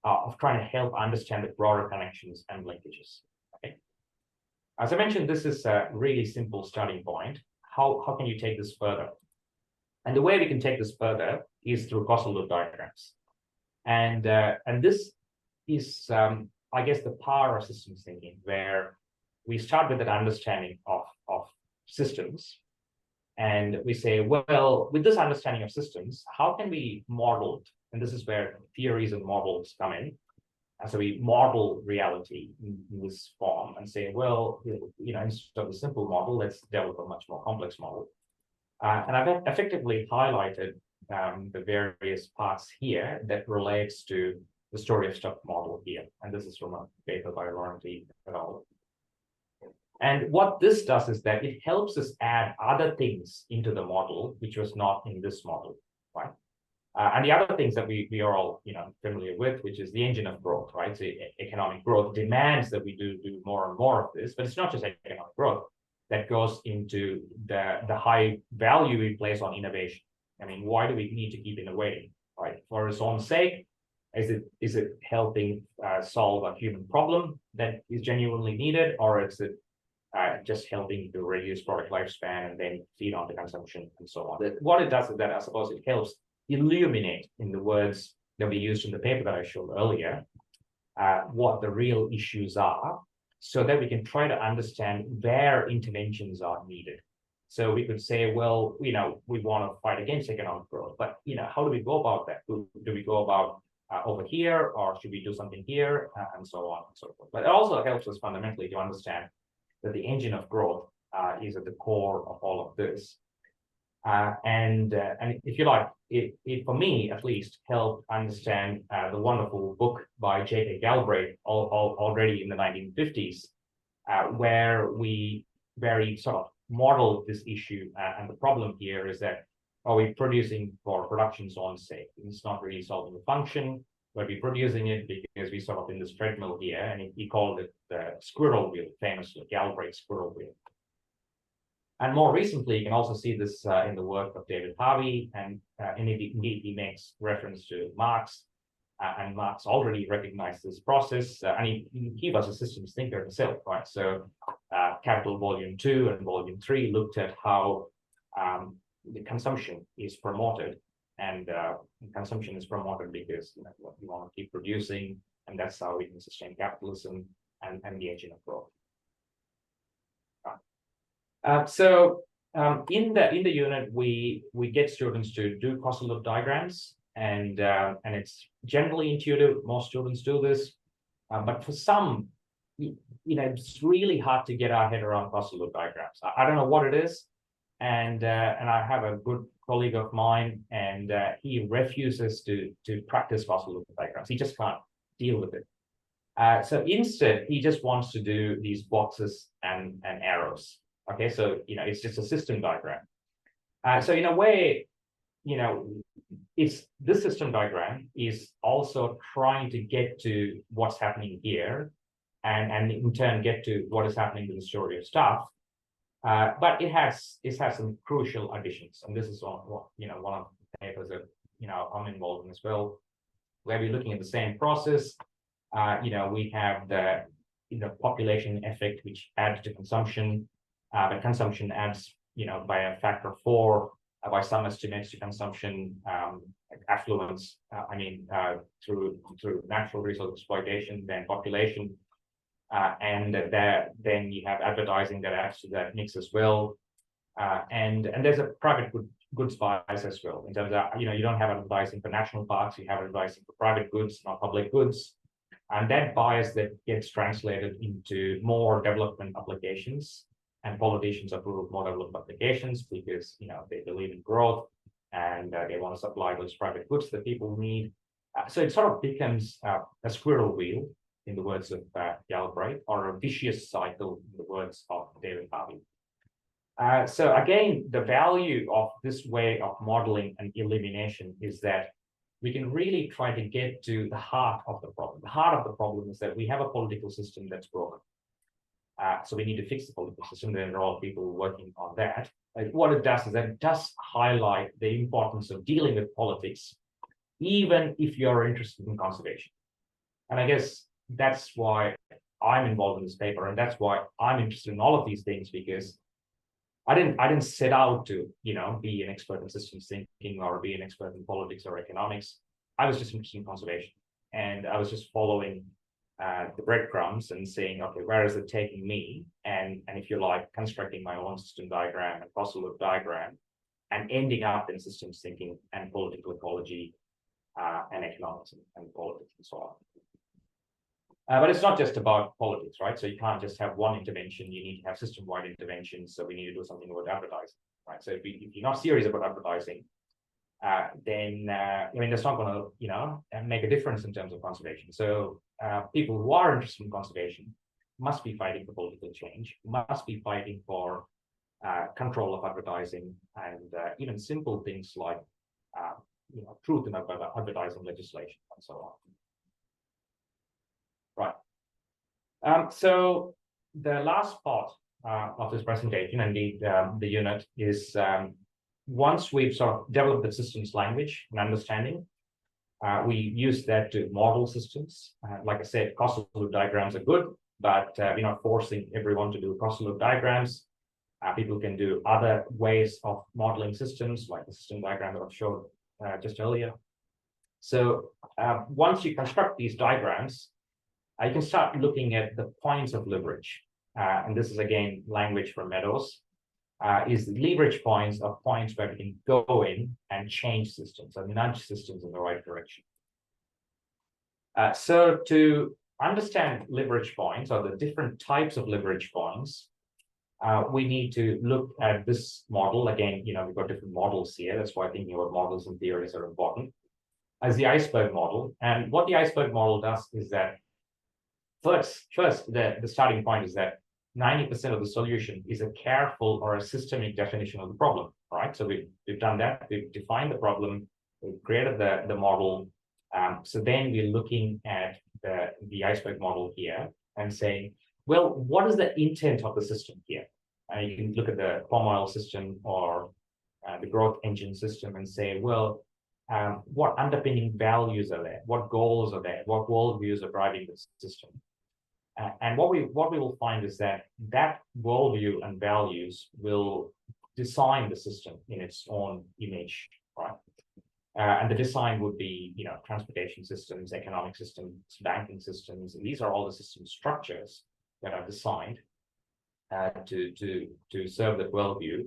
of trying to help understand the broader connections and linkages. Okay. As I mentioned, this is a really simple starting point. How can you take this further? And the way we can take this further is through causal loop diagrams. And this is, I guess, the power of systems thinking, where we start with an understanding of systems. And we say, well, with this understanding of systems, how can we model it? And this is where theories and models come in. And so we model reality in this form and say, well, instead of a simple model, let's develop a much more complex model. And I've effectively highlighted the various parts here that relates to the story of stuff model here. And this is from a paper by Laurenti et al. And what this does is that it helps us add other things into the model, which was not in this model, right? And the other things that we are all familiar with, which is the engine of growth, right? So economic growth demands that we do more and more of this, but it's not just economic growth that goes into the high value we place on innovation. I mean, why do we need to keep innovating, right? For its own sake? Is it helping solve a human problem that is genuinely needed, or is it just helping to reduce product lifespan and then feed on the consumption and so on? What it does is that I suppose it helps illuminate, in the words that we used in the paper that I showed earlier, what the real issues are, so that we can try to understand where interventions are needed. So we could say, well, we want to fight against economic growth, but how do we go about that? Do we go about over here, or should we do something here, and so on and so forth? But it also helps us fundamentally to understand that the engine of growth is at the core of all of this. And if you like, it for me at least helped understand the wonderful book by J.K. Galbraith already in the 1950s, where he sort of modeled this issue. And the problem here is that, are we producing for production's own sake? It's not really solving the function, but we're producing it because we sort of in this treadmill here, and he called it the squirrel wheel, famously, Galbraith squirrel wheel. And more recently, you can also see this in the work of David Harvey, and indeed he makes reference to Marx, and Marx already recognized this process, and he was a systems thinker himself, right? So Capital Volume 2 and Volume 3 looked at how the consumption is promoted, and consumption is promoted because you want to keep producing, and that's how we can sustain capitalism and the engine of growth. So in the unit, we get students to do causal loop diagrams, and it's generally intuitive. Most students do this, but for some, it's really hard to get our head around fossil loop diagrams. I don't know what it is, and I have a good colleague of mine, and he refuses to practice fossil loop diagrams. He just can't deal with it. So instead, he just wants to do these boxes and arrows. Okay, so it's just a system diagram. So in a way, this system diagram is also trying to get to what's happening here, and in turn get to what is happening to the story of stuff. But it has some crucial additions, and this is one of the papers that I'm involved in as well, where we're looking at the same process. We have the population effect, which adds to consumption, but consumption adds by a factor of 4 by some estimates to consumption, affluence. Through natural resource exploitation, then population. And then you have advertising that adds to that mix as well, and there's a private goods bias as well, in terms of you don't have advertising for national parks, you have advertising for private goods, not public goods, and that bias that gets translated into more development applications, and politicians approve more development applications because they believe in growth, and they want to supply those private goods that people need. So it sort of becomes a squirrel wheel, in the words of Galbraith, or a vicious cycle, in the words of David Harvey. So again, the value of this way of modeling and elimination is that we can really try to get to the heart of the problem. The heart of the problem is that we have a political system that's broken. So we need to fix the political system. There are all people working on that. What it does is that it does highlight the importance of dealing with politics, even if you're interested in conservation. And I guess that's why I'm involved in this paper, and that's why I'm interested in all of these things, because I didn't set out to be an expert in systems thinking or be an expert in politics or economics. I was just interested in conservation, and I was just following the breadcrumbs and saying, okay, where is it taking me? And if you like, constructing my own system diagram and fossil loop diagram, and ending up in systems thinking and political ecology and economics and politics and so on. But it's not just about politics, right? So you can't just have one intervention. You need to have system-wide interventions. So we need to do something about advertising, right? So if you're not serious about advertising, then that's not going to make a difference in terms of conservation. So people who are interested in conservation must be fighting for political change, must be fighting for control of advertising, and even simple things like truth in advertising legislation and so on. Right. So the last part of this presentation, indeed the unit, is once we've sort of developed the systems language and understanding, we use that to model systems. Like I said, fossil loop diagrams are good, but we're not forcing everyone to do fossil loop diagrams. People can do other ways of modeling systems, like the system diagram that I've showed just earlier. So once you construct these diagrams, you can start looking at the points of leverage. And this is, again, language from Meadows. Is leverage points are points where we can go in and change systems and nudge systems in the right direction. So to understand leverage points, or the different types of leverage points, we need to look at this model. Again, we've got different models here. That's why thinking about models and theories are important. As the iceberg model. And what the iceberg model does is that First, the starting point is that 90% of the solution is a careful or a systemic definition of the problem, right? So we've done that. We've defined the problem. We've created the model. So then we're looking at the iceberg model here and saying, well, what is the intent of the system here? You can look at the palm oil system or the growth engine system and say, well, what underpinning values are there? What goals are there? What worldviews are driving the system? And what we will find is that worldview and values will design the system in its own image, right? And the design would be, transportation systems, economic systems, banking systems, and these are all the system structures that are designed to serve that worldview,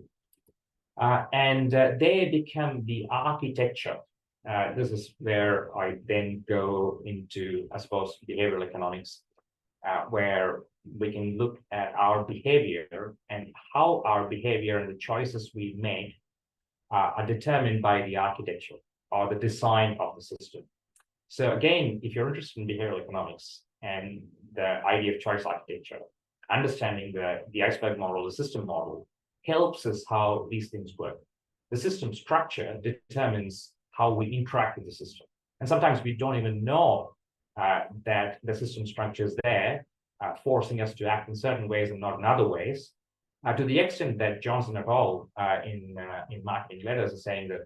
and they become the architecture this is where I then go into, I suppose, behavioral economics, where we can look at our behavior and how our behavior and the choices we make are determined by the architecture or the design of the system. So again, if you're interested in behavioral economics and the idea of choice architecture, understanding the iceberg model, the system model, helps us how these things work. The system structure determines how we interact with the system. And sometimes we don't even know that the system structure is there, forcing us to act in certain ways and not in other ways. To the extent that Johnson et al. In Marketing Letters are saying that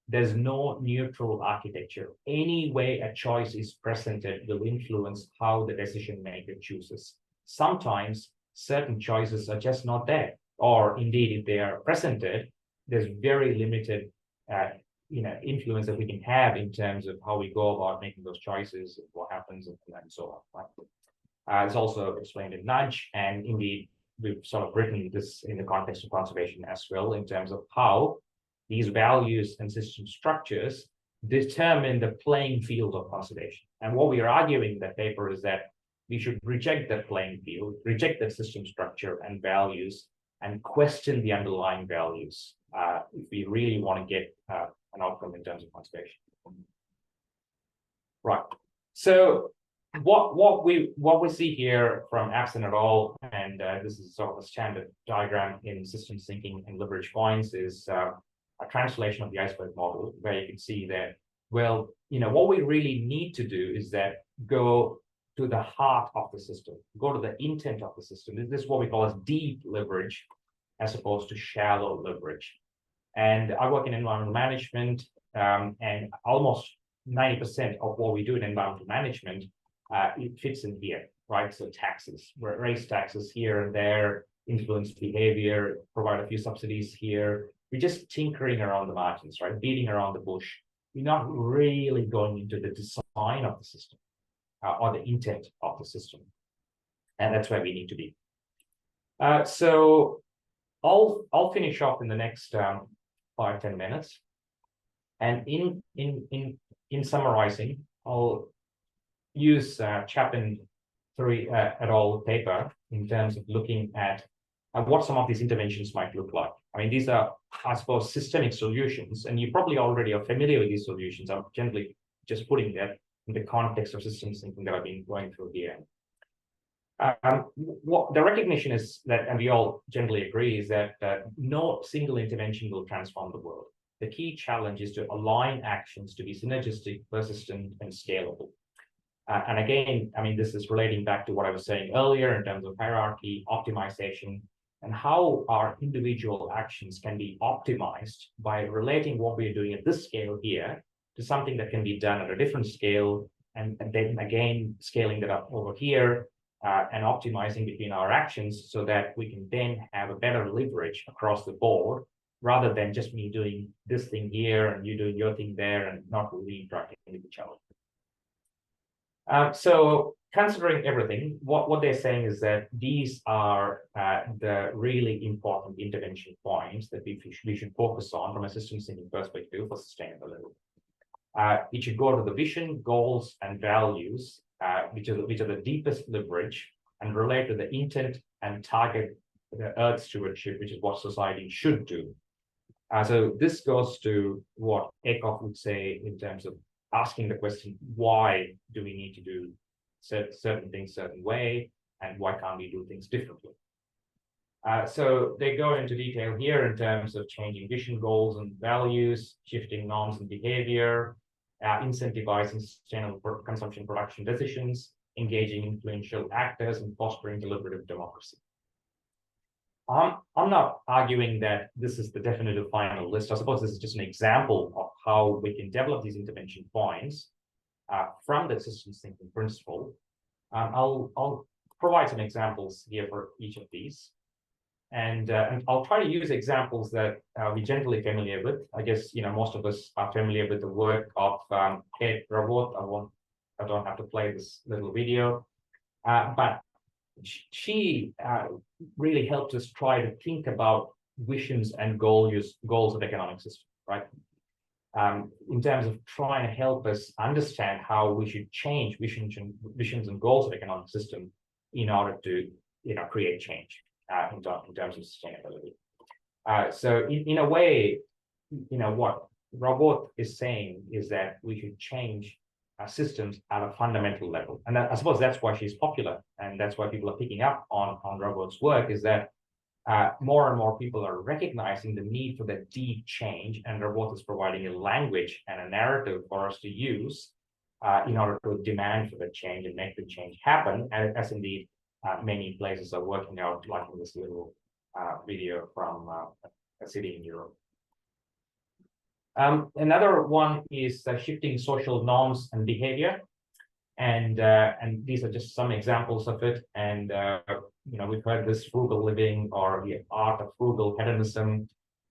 there's no neutral architecture. Any way a choice is presented will influence how the decision maker chooses. Sometimes certain choices are just not there, or indeed, if they are presented, there's very limited influence that we can have in terms of how we go about making those choices, what happens, and so on. Right? It's also explained in Nudge, and indeed, we've sort of written this in the context of conservation as well, in terms of how these values and system structures determine the playing field of conservation. And what we are arguing in that paper is that we should reject that playing field, reject that system structure and values, and question the underlying values if we really want to get an outcome in terms of conservation. Right. So what we see here from Abson et al., and this is sort of a standard diagram in systems thinking and leverage points, is a translation of the iceberg model, where you can see that, well, what we really need to do is that go to the heart of the system, go to the intent of the system. This is what we call as deep leverage, as opposed to shallow leverage. And I work in environmental management, and almost 90% of what we do in environmental management, it fits in here, right? So taxes, raise taxes here and there, influence behavior, provide a few subsidies here. We're just tinkering around the margins, right? Beating around the bush. We're not really going into the design of the system or the intent of the system. And that's where we need to be. So I'll finish off in the next 5-10 minutes. And in summarizing, I'll use Chapin et al. Paper in terms of looking at what some of these interventions might look like. I mean, these are, I suppose, systemic solutions, and you probably already are familiar with these solutions. I'm generally just putting that in the context of systems thinking that I've been going through here. What the recognition is that, and we all generally agree, is that no single intervention will transform the world. The key challenge is to align actions to be synergistic, persistent, and scalable. And again, I mean, this is relating back to what I was saying earlier in terms of hierarchy, optimization, and how our individual actions can be optimized by relating what we're doing at this scale here to something that can be done at a different scale, and then again, scaling that up over here, and optimizing between our actions so that we can then have a better leverage across the board, rather than just me doing this thing here and you doing your thing there and not really interacting with each other. So considering everything, what they're saying is that these are the really important intervention points that we should focus on from a systems thinking perspective for sustainability. It should go to the vision, goals, and values, which are the deepest leverage, and relate to the intent and target the Earth stewardship, which is what society should do. So this goes to what Eckhoff would say in terms of asking the question, why do we need to do certain things certain way, and why can't we do things differently? So they go into detail here in terms of changing vision, goals, and values, shifting norms and behavior, incentivizing sustainable consumption production decisions, engaging influential actors, and fostering deliberative democracy. I'm not arguing that this is the definitive final list. I suppose this is just an example of how we can develop these intervention points from the systems thinking principle. I'll provide some examples here for each of these. And I'll try to use examples that we're generally familiar with. I guess, most of us are familiar with the work of Kate Raworth. I don't have to play this little video, but she really helped us try to think about visions and goals of economic system, right? in terms of trying to help us understand how we should change visions and goals of economic system in order to create change in terms of sustainability. So in a way, what Robert is saying is that we should change systems at a fundamental level. And I suppose that's why she's popular, and that's why people are picking up on Robert's work, is that more and more people are recognizing the need for that deep change, and Robert is providing a language and a narrative for us to use in order to demand for the change and make the change happen, as indeed many places are working out, like in this little video from a city in Europe. Another one is shifting social norms and behavior, and these are just some examples of it. And we've heard this frugal living, or the art of frugal hedonism,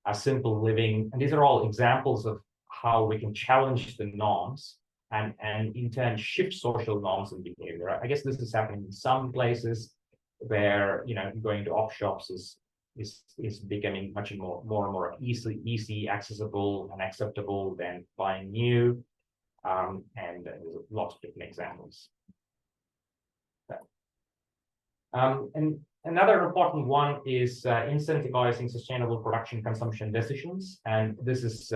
a simple living, and these are all examples of how we can challenge the norms and in turn shift social norms and behavior. I guess this is happening in some places where going to op shops is becoming much more and more easy, accessible, and acceptable than buying new. And there's lots of different examples. And another important one is incentivizing sustainable production consumption decisions. And this is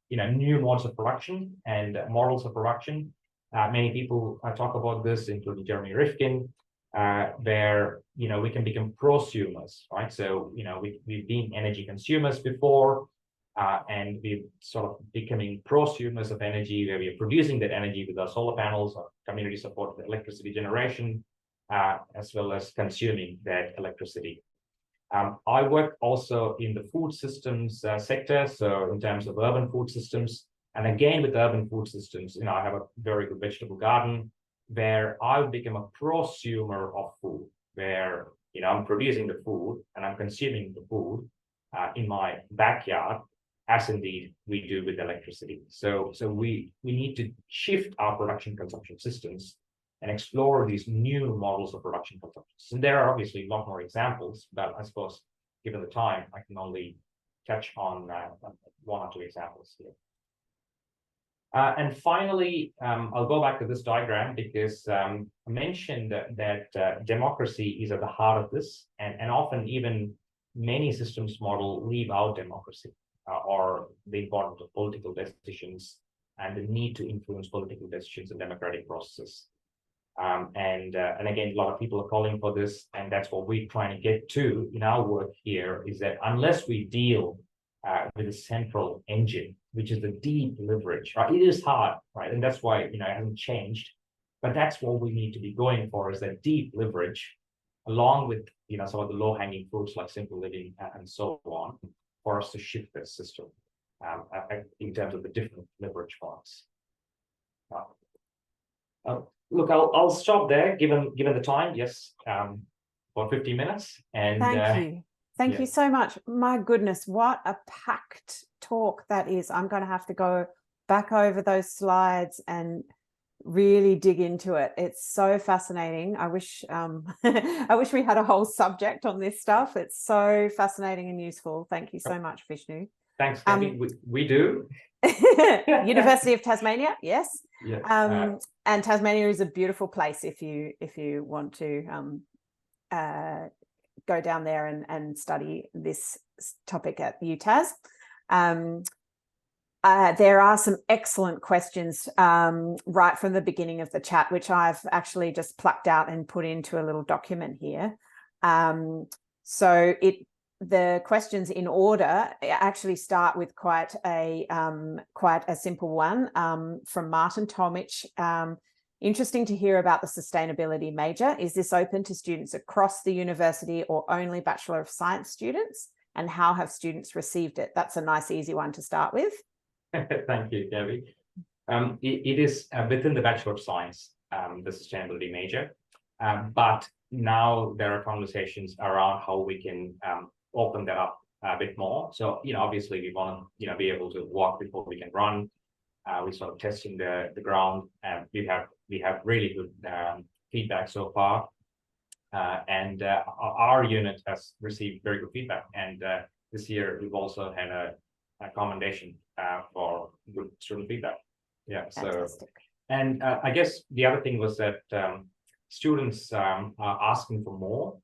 new modes of production and models of production. Many people talk about this, including Jeremy Rifkin, where we can become prosumers, right? So we've been energy consumers before, and we're sort of becoming prosumers of energy, where we are producing that energy with our solar panels or community support for electricity generation, as well as consuming that electricity. I work also in the food systems sector, so in terms of urban food systems. And again, with urban food systems, I have a very good vegetable garden where I become a prosumer of food, where I'm producing the food and I'm consuming the food in my backyard, as indeed we do with electricity. So we need to shift our production consumption systems and explore these new models of production consumption. And there are obviously a lot more examples, but I suppose given the time, I can only touch on one or two examples here. And finally, I'll go back to this diagram because I mentioned that democracy is at the heart of this, and often even many systems model leave out democracy or the importance of political decisions and the need to influence political decisions and democratic processes. And again, a lot of people are calling for this, and that's what we're trying to get to in our work here, is that unless we deal with a central engine, which is the deep leverage, right? It is hard, right? And that's why, it hasn't changed, but that's what we need to be going for, is that deep leverage, along with, some of the low-hanging fruits like simple living and so on, for us to shift this system in terms of the different leverage points. Look, I'll stop there, given the time. Yes, for 50 minutes. And thank you. Thank you so much. My goodness, what a packed talk that is. I'm going to have to go back over those slides and really dig into it. It's so fascinating. I wish I wish we had a whole subject on this stuff. It's so fascinating and useful. Thank you so much, Vishnu. Thanks, Gabby. We do. University of Tasmania, yes. Yeah. And Tasmania is a beautiful place if you want to go down there and study this topic at UTAS. There are some excellent questions right from the beginning of the chat, which I've actually just plucked out and put into a little document here. So the questions in order actually start with quite a simple one from Martin Tomich. Interesting to hear about the sustainability major. Is this open to students across the university or only Bachelor of Science students? And how have students received it? That's a nice, easy one to start with. Thank you, Gabby. It is within the Bachelor of Science, the sustainability major. But now there are conversations around how we can open that up a bit more. So, obviously we want to, be able to walk before we can run. We're sort of testing the ground, and we have really good feedback so far. And our unit has received very good feedback. And this year we've also had a commendation for good student feedback. Yeah, Fantastic. and I guess the other thing was that students are asking for more,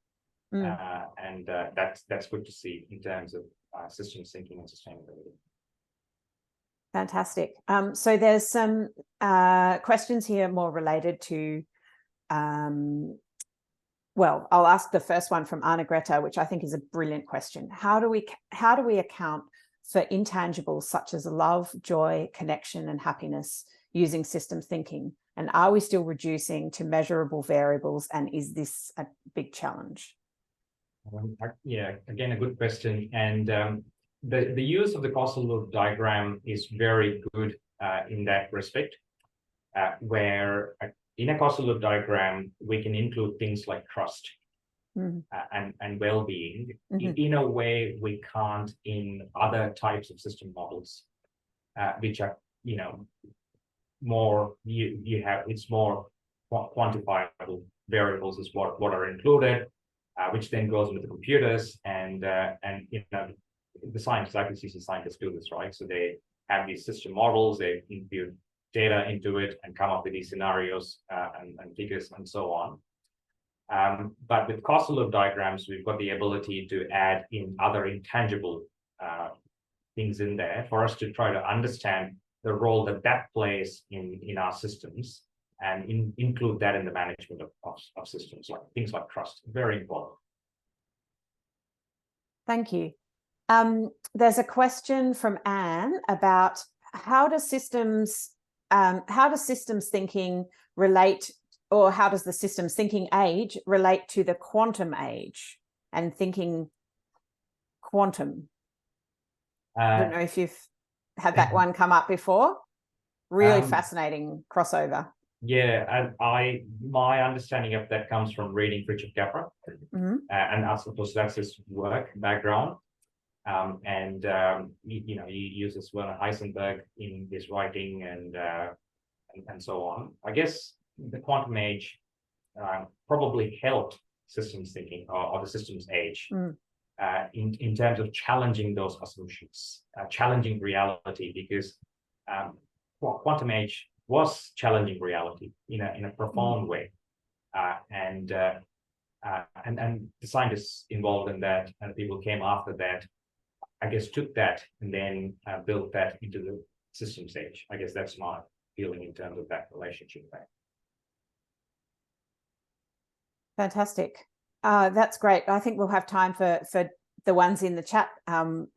and that's good to see in terms of systems thinking and sustainability. Fantastic. So there's some questions here more related to, well, I'll ask the first one from Anna Greta, which I think is a brilliant question. How do we account for intangibles such as love, joy, connection, and happiness using systems thinking? And are we still reducing to measurable variables? And is this a big challenge? Yeah, again, a good question. And the use of the causal loop diagram is very good in that respect, where in a causal loop diagram, we can include things like trust and well-being in a way we can't in other types of system models, which are, more, it's more quantifiable variables is what are included, which then goes into the computers, and the scientists, like the CC scientists do this, right? So they have these system models, they input data into it and come up with these scenarios and figures and so on. But with causal loop diagrams, we've got the ability to add in other intangible things in there for us to try to understand the role that plays in our systems, and include that in the management of systems, like things like trust. Very important. Thank you. There's a question from Anne about how does systems thinking relate, or how does the systems thinking age relate to the quantum age and thinking quantum? I don't know if you've had that one come up before. Really fascinating crossover. Yeah, and my understanding of that comes from reading Richard Capra, and of course that's his work background. He uses Werner Heisenberg in his writing and so on. I guess the quantum age probably helped systems thinking or the systems age in terms of challenging those assumptions, challenging reality, because quantum age was challenging reality in a profound way, and the scientists involved in that and people came after that, I guess, took that and then built that into the systems age. I guess that's my feeling in terms of that relationship there. Fantastic. That's great. I think we'll have time for the ones in the chat.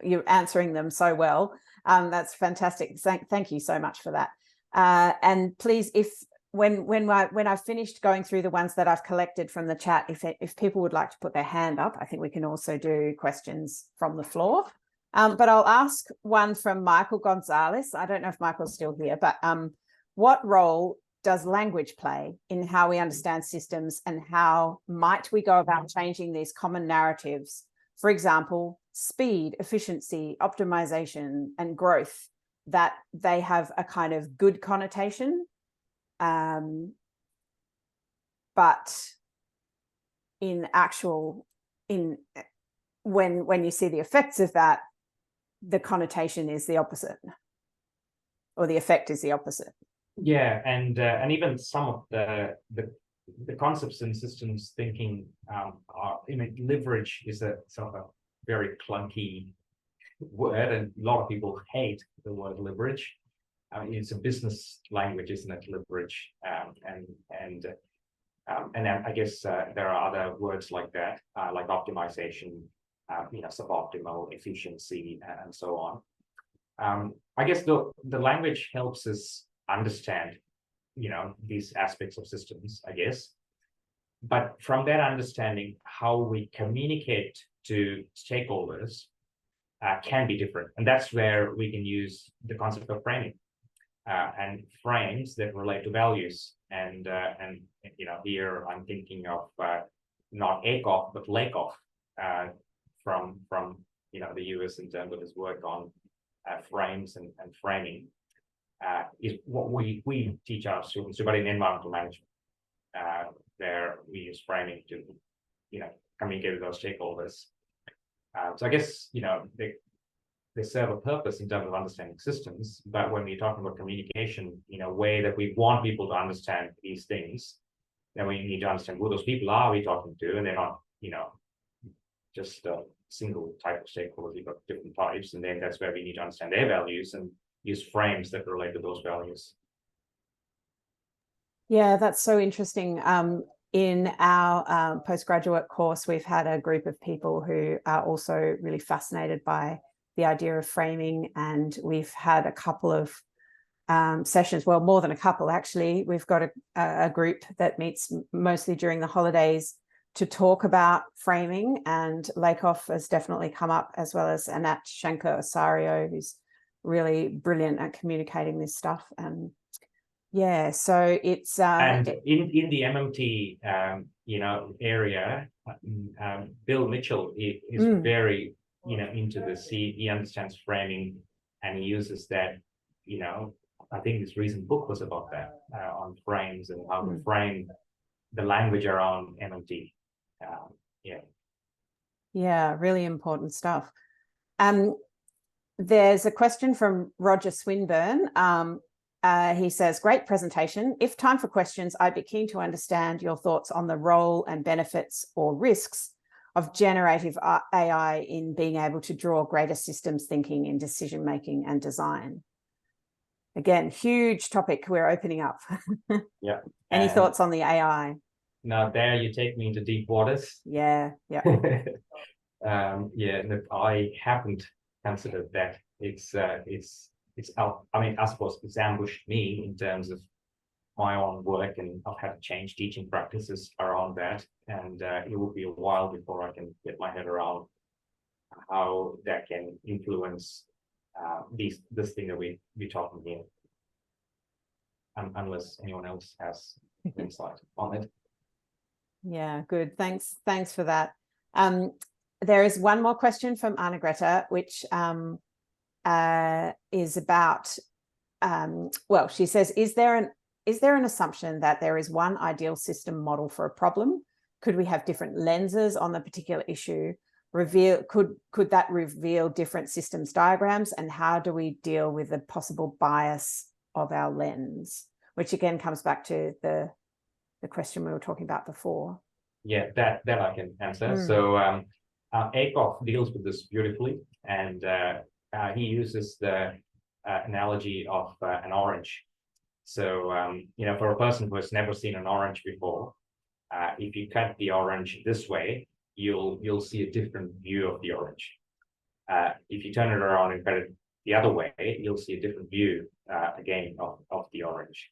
You're answering them so well. That's fantastic. Thank you so much for that. And please, if when I've finished going through the ones that I've collected from the chat, if people would like to put their hand up, I think we can also do questions from the floor. But I'll ask one from Michael Gonzalez. I don't know if Michael's still here, but what role does language play in how we understand systems, and how might we go about changing these common narratives? For example, speed, efficiency, optimization, and growth, that they have a kind of good connotation, but when you see the effects of that, the connotation is the opposite, or the effect is the opposite. Yeah, and even some of the concepts in systems thinking are, leverage is a sort of a very clunky word, and a lot of people hate the word leverage. It's a business language, isn't it? Leverage, and then I guess there are other words like that, like optimization, suboptimal, efficiency, and so on. I guess the language helps us understand, these aspects of systems, I guess. But from that understanding, how we communicate to stakeholders can be different. And that's where we can use the concept of framing and frames that relate to values. And here I'm thinking of not Akoff, but Lakoff from the US in terms of his work on frames and framing. Is what we teach our students about in environmental management, where we use framing to, communicate with those stakeholders. So I guess, the they serve a purpose in terms of understanding systems. But when we're talking about communication in a way that we want people to understand these things, then we need to understand who those people are we talking to, and they're not, just a single type of stakeholders. You've got different types, and then that's where we need to understand their values and use frames that relate to those values. Yeah, that's so interesting. In our postgraduate course, we've had a group of people who are also really fascinated by the idea of framing, and we've had a couple of sessions, well, more than a couple actually. We've got a group that meets mostly during the holidays to talk about framing, and Lakoff has definitely come up, as well as Anat Shankar-Osario, who's really brilliant at communicating this stuff. And yeah, so it's and in the MMT area, Bill Mitchell is very into this. He understands framing, and he uses that. I think his recent book was about that, on frames and how to frame the language around MMT. Yeah, really important stuff. There's a question from Roger Swinburne. He says, great presentation. If time for questions, I'd be keen to understand your thoughts on the role and benefits or risks of generative AI in being able to draw greater systems thinking in decision making and design. Again, huge topic we're opening up. Yeah. Any thoughts on the AI? Now there you take me into deep waters. Yeah. Look, I haven't considered that. It's out. I mean, I suppose it's ambushed me in terms of my own work, and I've had to change teaching practices around that, and it will be a while before I can get my head around how that can influence this thing that we're talking here, unless anyone else has insight on it. Yeah, good. Thanks for that. There is one more question from Anna Greta, which is about, well, she says, is there an assumption that there is one ideal system model for a problem? Could we have different lenses on the particular issue? Could that reveal different systems diagrams? And how do we deal with the possible bias of our lens? Which again comes back to the question we were talking about before. Yeah, that I can answer. So Akoff deals with this beautifully, and he uses the analogy of an orange. So for a person who has never seen an orange before, if you cut the orange this way, you'll see a different view of the orange. If you turn it around and cut it the other way, you'll see a different view again of the orange.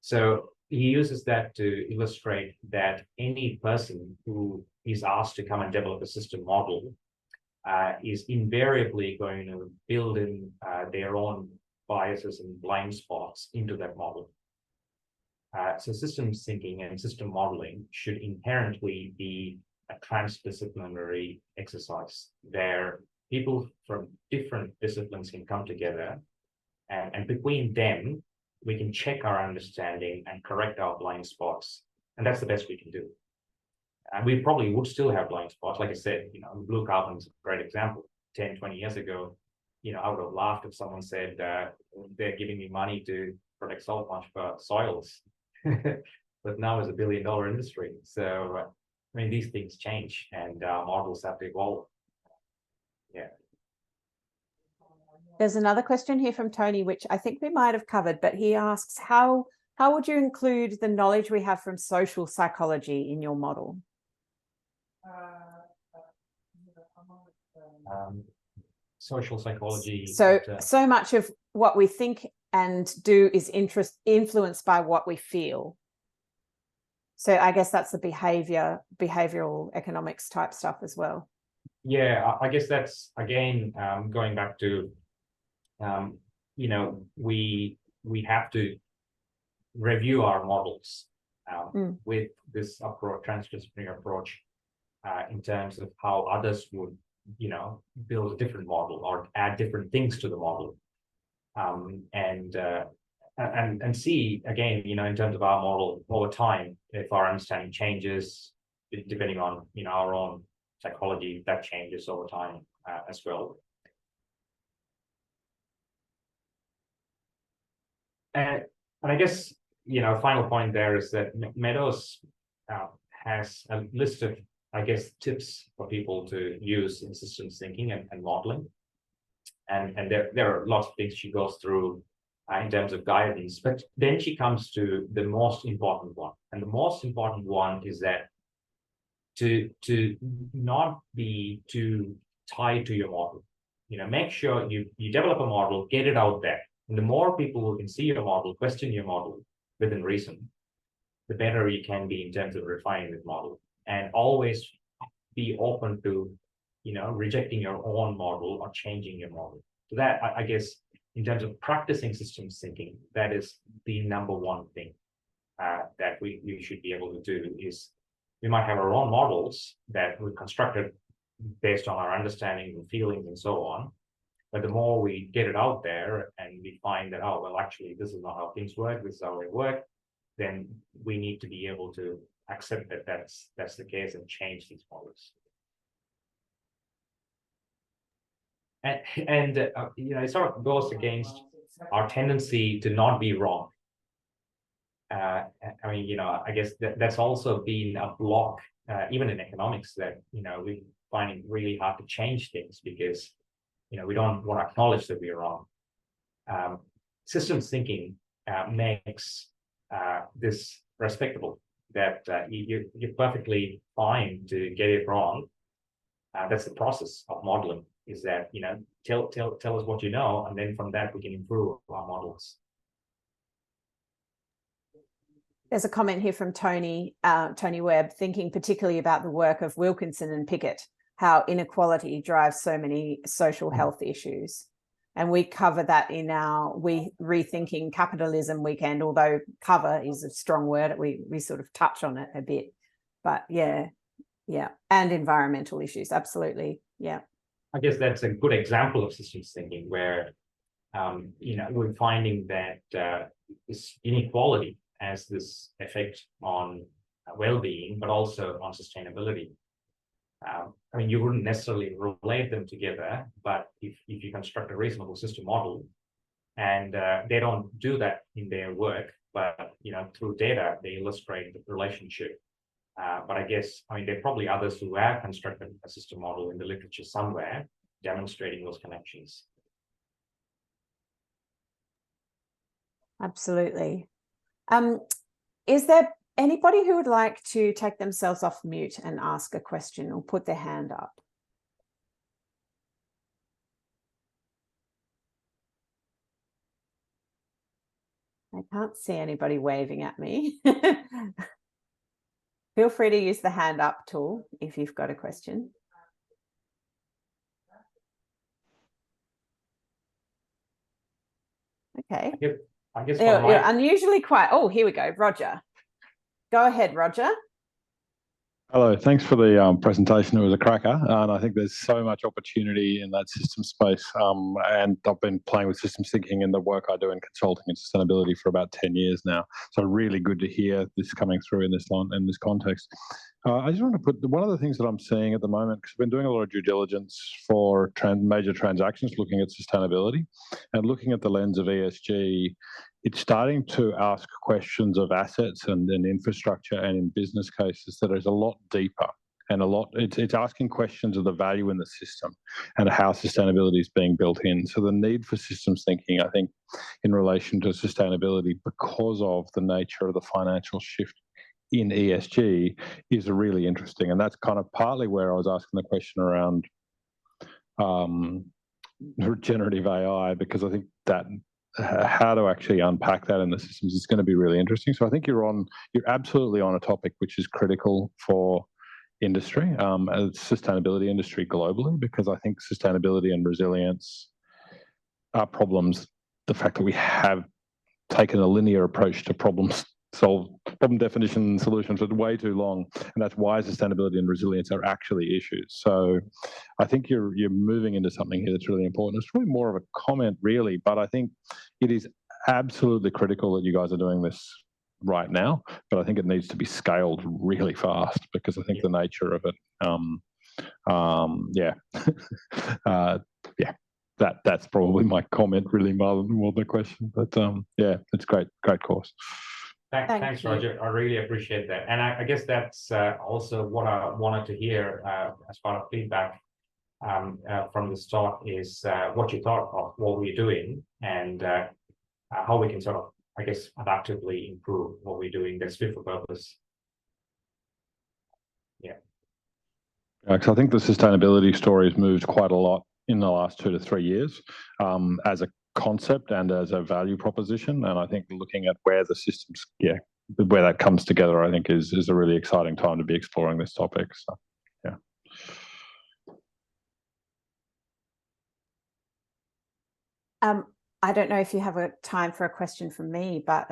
So he uses that to illustrate that any person who is asked to come and develop a system model is invariably going to build in their own biases and blind spots into that model. So systems thinking and system modeling should inherently be a transdisciplinary exercise where people from different disciplines can come together, and between them, we can check our understanding and correct our blind spots. And that's the best we can do. And we probably would still have blind spots. Like I said, blue carbon is a great example. 10, 20 years ago, I would have laughed if someone said they're giving me money to protect saltmarsh for soils. But now it's $1 billion industry. So, these things change, and models have to evolve. Yeah. There's another question here from Tony, which I think we might have covered, but he asks, how would you include the knowledge we have from social psychology in your model? Social psychology. So much of what we think and do is influenced by what we feel. So I guess that's the behavioral economics type stuff as well. Yeah, I guess that's, again, going back to, we have to review our models with this approach, transdisciplinary approach, in terms of how others would, build a different model or add different things to the model, and see, again, in terms of our model over time, if our understanding changes, depending on, our own psychology, that changes over time as well. And I guess, final point there is that Meadows has a list of, I guess, tips for people to use in systems thinking and modeling. And there are lots of things she goes through in terms of guidance, but then she comes to the most important one. And the most important one is that to not be too tied to your model. Make sure you develop a model, get it out there. And the more people who can see your model, question your model within reason, the better you can be in terms of refining the model. And always be open to, rejecting your own model or changing your model. So that, I guess, in terms of practicing systems thinking, that is the number one thing that we should be able to do. Is we might have our own models that we constructed based on our understanding and feelings and so on. But the more we get it out there and we find that, oh, well, actually, this is not how things work, this is how they work, then we need to be able to accept that that's the case and change these models. And it sort of goes against our tendency to not be wrong. I guess that's also been a block, even in economics, that we find it really hard to change things because we don't want to acknowledge that we're wrong. Systems thinking makes this respectable, that you're perfectly fine to get it wrong. That's the process of modeling, is that tell us what you know, and then from that we can improve our models. There's a comment here from Tony Webb, thinking particularly about the work of Wilkinson and Pickett, how inequality drives so many social health issues. And we cover that in our Rethinking Capitalism weekend, although cover is a strong word. We sort of touch on it a bit. But yeah. And environmental issues, absolutely. Yeah. I guess that's a good example of systems thinking where, we're finding that this inequality has this effect on well-being, but also on sustainability. You wouldn't necessarily relate them together, but if you construct a reasonable system model, and they don't do that in their work, but through data they illustrate the relationship. But I guess there are probably others who have constructed a system model in the literature somewhere demonstrating those connections. Absolutely. Is there anybody who would like to take themselves off mute and ask a question or put their hand up? I can't see anybody waving at me. Feel free to use the hand up tool if you've got a question. Okay. I guess you're unusually quiet. Oh, here we go. Roger. Go ahead, Roger. Hello, thanks for the presentation. It was a cracker, and I think there's so much opportunity in that system space. And I've been playing with systems thinking in the work I do in consulting and sustainability for about 10 years now. So really good to hear this coming through in this context. I just want to put one of the things that I'm seeing at the moment, because I've been doing a lot of due diligence for major transactions, looking at sustainability and looking at the lens of ESG. It's starting to ask questions of assets and infrastructure and in business cases that is a lot deeper and it's asking questions of the value in the system and how sustainability is being built in. So the need for systems thinking, I think, in relation to sustainability because of the nature of the financial shift in ESG is really interesting. And that's kind of partly where I was asking the question around generative AI, because I think that how to actually unpack that in the systems is going to be really interesting. So I think you're absolutely on a topic which is critical for industry, sustainability industry globally, because I think sustainability and resilience are problems. The fact that we have taken a linear approach to problem definition and solutions for way too long, and that's why sustainability and resilience are actually issues. So I think you're moving into something here that's really important. It's really more of a comment, really, but I think it is absolutely critical that you guys are doing this right now, but I think it needs to be scaled really fast because I think the nature of it, yeah. that's probably my comment, really, more than the question. But yeah, it's great course. Thanks, Roger. I really appreciate that. And I guess that's also what I wanted to hear as part of feedback from this talk is what you thought of what we're doing and how we can sort of, I guess, adaptively improve what we're doing that's fit for purpose. Yeah. Because I think the sustainability story has moved quite a lot in the last 2 to 3 years as a concept and as a value proposition. And I think looking at where the systems, where that comes together, I think is a really exciting time to be exploring this topic. So, yeah. I don't know if you have a time for a question from me, but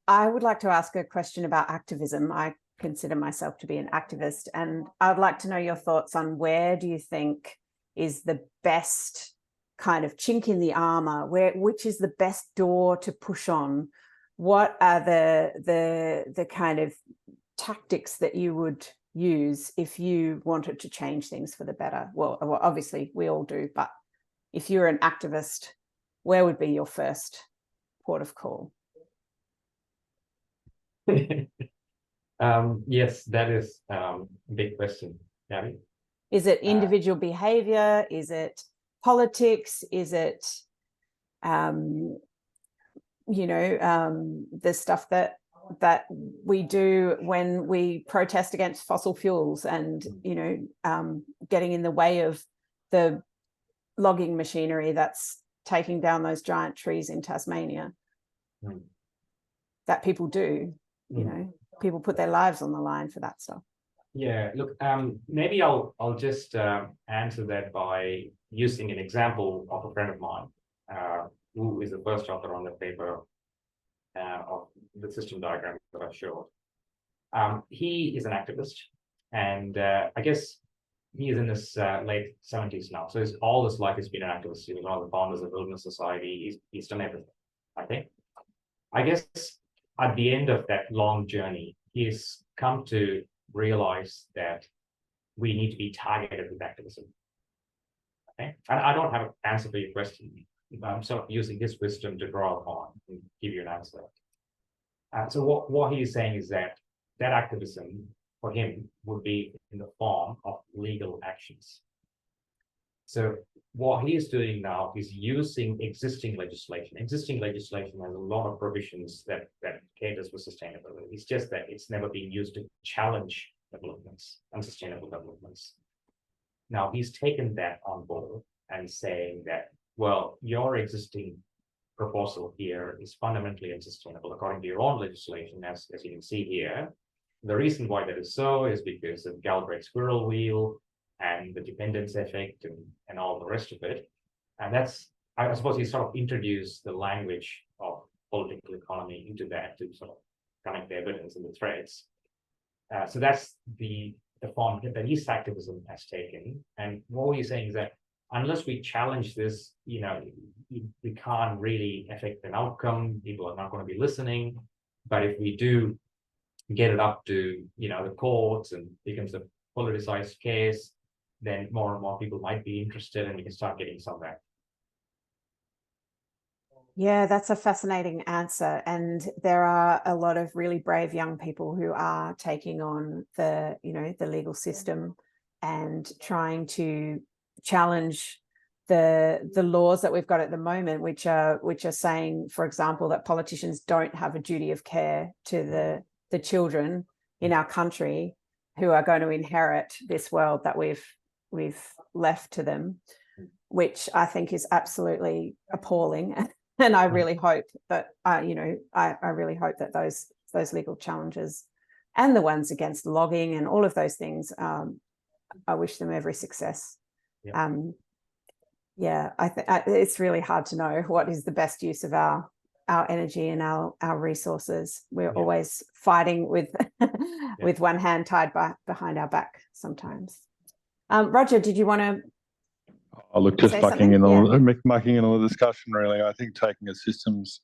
I would like to ask a question about activism. I consider myself to be an activist, and I'd like to know your thoughts on where do you think is the best kind of chink in the armor, which is the best door to push on? What are the kind of tactics that you would use if you wanted to change things for the better? Well, obviously we all do, but if you're an activist, where would be your first port of call? Yes, that is a big question, Gabby. Is it individual behavior? Is it politics? Is it, the stuff that we do when we protest against fossil fuels and, getting in the way of the logging machinery that's taking down those giant trees in Tasmania that people do, people put their lives on the line for that stuff. Yeah, look, maybe I'll just answer that by using an example of a friend of mine who is the first author on the paper of the system diagram that I showed. He is an activist, and I guess he is in his late 70s now. So all his life has been an activist. He was one of the founders of the Wilderness Society. He's done everything, I think. I guess at the end of that long journey, he's come to realize that we need to be targeted with activism. Okay, and I don't have an answer for your question. I'm sort of using his wisdom to draw upon and give you an answer. So what he is saying is that activism for him would be in the form of legal actions. So what he is doing now is using existing legislation. Existing legislation has a lot of provisions that caters for sustainability. It's just that it's never been used to challenge developments, unsustainable developments. Now he's taken that on board and saying that, well, your existing proposal here is fundamentally unsustainable according to your own legislation, as you can see here. The reason why that is so is because of Galbraith's squirrel wheel and the dependence effect and all the rest of it. And that's, I suppose, he sort of introduced the language of political economy into that to sort of connect the evidence and the threads. So that's the form that his activism has taken. And what he's saying is that unless we challenge this, we can't really affect an outcome. People are not going to be listening. But if we do get it up to, the courts and becomes a politicized case, then more and more people might be interested and we can start getting somewhere. Yeah, that's a fascinating answer. And there are a lot of really brave young people who are taking on the legal system and trying to challenge the laws that we've got at the moment, which are saying, for example, that politicians don't have a duty of care to the children in our country who are going to inherit this world that we've left to them, which I think is absolutely appalling. And I really hope that I really hope that those legal challenges and the ones against logging and all of those things, I wish them every success. I think it's really hard to know what is the best use of our energy and our resources. We're always fighting with with one hand tied behind our back sometimes. Roger, did you want to Oh, look, just Say mucking in, something? Yeah. mucking in on the discussion, really. I think taking a systems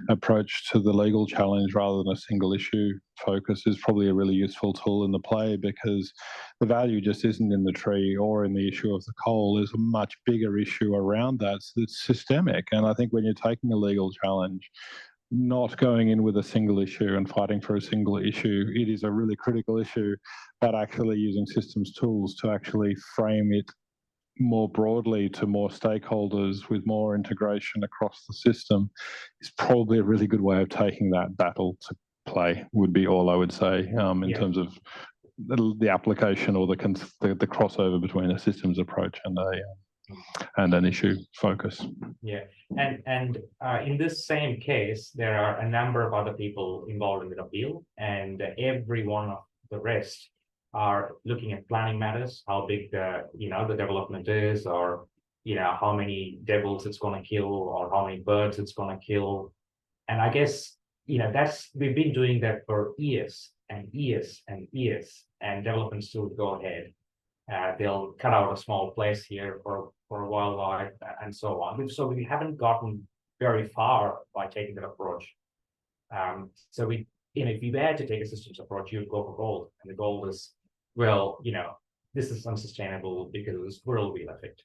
approach to the legal challenge rather than a single issue focus is probably a really useful tool in the play, because the value just isn't in the tree or in the issue of the coal. There's a much bigger issue around that that's systemic. And I think when you're taking a legal challenge, not going in with a single issue and fighting for a single issue, it is a really critical issue, but actually using systems tools to actually frame it more broadly to more stakeholders with more integration across the system is probably a really good way of taking that battle to play, would be all I would say, in terms of the application or the crossover between a systems approach and an issue focus. Yeah, and in this same case, there are a number of other people involved in the appeal, and every one of the rest are looking at planning matters, how big the the development is, or how many devils it's going to kill, or how many birds it's going to kill. And I guess we've been doing that for years and years and years, and development still go ahead. They'll cut out a small place here for wildlife and so on. So we haven't gotten very far by taking that approach. So if you had to take a systems approach, you'd go for gold, and the goal is, well, this is unsustainable because of the squirrel wheel effect.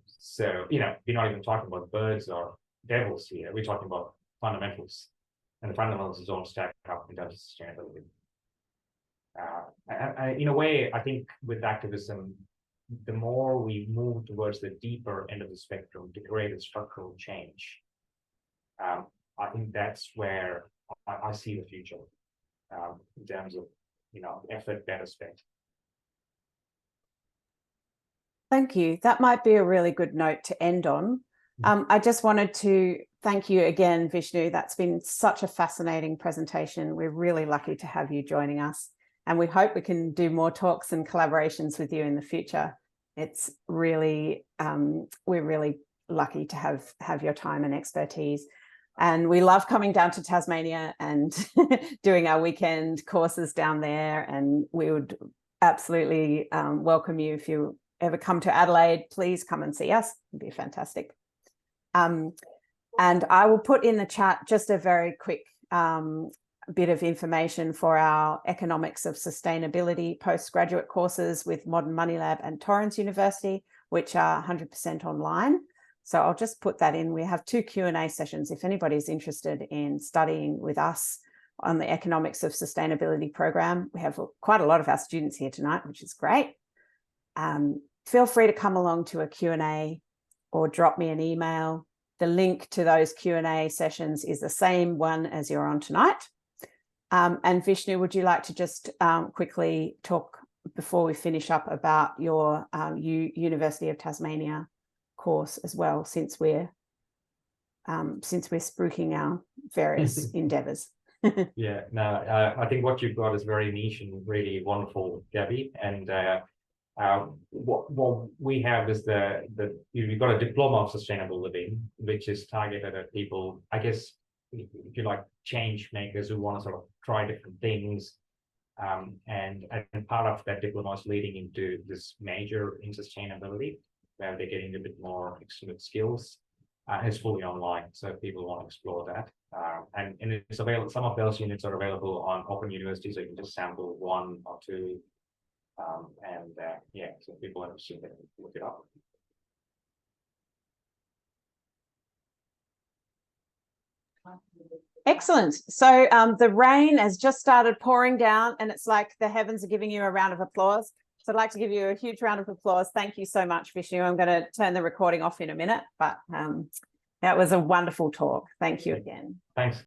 So we're not even talking about birds or devils here. We're talking about fundamentals, and the fundamentals don't stack up in terms of sustainability. In a way, I think with activism, the more we move towards the deeper end of the spectrum to create a structural change, I think that's where I see the future in terms of effort better spent. Thank you. That might be a really good note to end on. I just wanted to thank you again, Vishnu. That's been such a fascinating presentation. We're really lucky to have you joining us, and we hope we can do more talks and collaborations with you in the future. It's really, we're really lucky to have your time and expertise. And we love coming down to Tasmania and doing our weekend courses down there. And we would absolutely welcome you. If you ever come to Adelaide, please come and see us. It'd be fantastic. And I will put in the chat just a very quick bit of information for our Economics of Sustainability postgraduate courses with Modern Money Lab and Torrens University, which are 100% online. So I'll just put that in. We have 2 Q&A sessions if anybody's interested in studying with us on the Economics of Sustainability program. We have quite a lot of our students here tonight, which is great. Feel free to come along to a Q&A or drop me an email. The link to those Q&A sessions is the same one as you're on tonight. And Vishnu, would you like to just quickly talk before we finish up about your University of Tasmania course as well, since we're spruiking our various endeavours? Yeah, no, I think what you've got is very niche and really wonderful, Gabby. And what we have is you've got a diploma of sustainable living, which is targeted at people, I guess, if you like, change makers who want to sort of try different things. And part of that diploma is leading into this major in sustainability, where they're getting a bit more extended skills. It's fully online, so if people want to explore that. And it's available. Some of those units are available on Open University, so you can just sample 1 or 2. Yeah, so people are interested, they can look it up. Excellent. So the rain has just started pouring down, and it's like the heavens are giving you a round of applause. So I'd like to give you a huge round of applause. Thank you so much, Vishnu. I'm going to turn the recording off in a minute, but that was a wonderful talk. Thank you again. Thanks.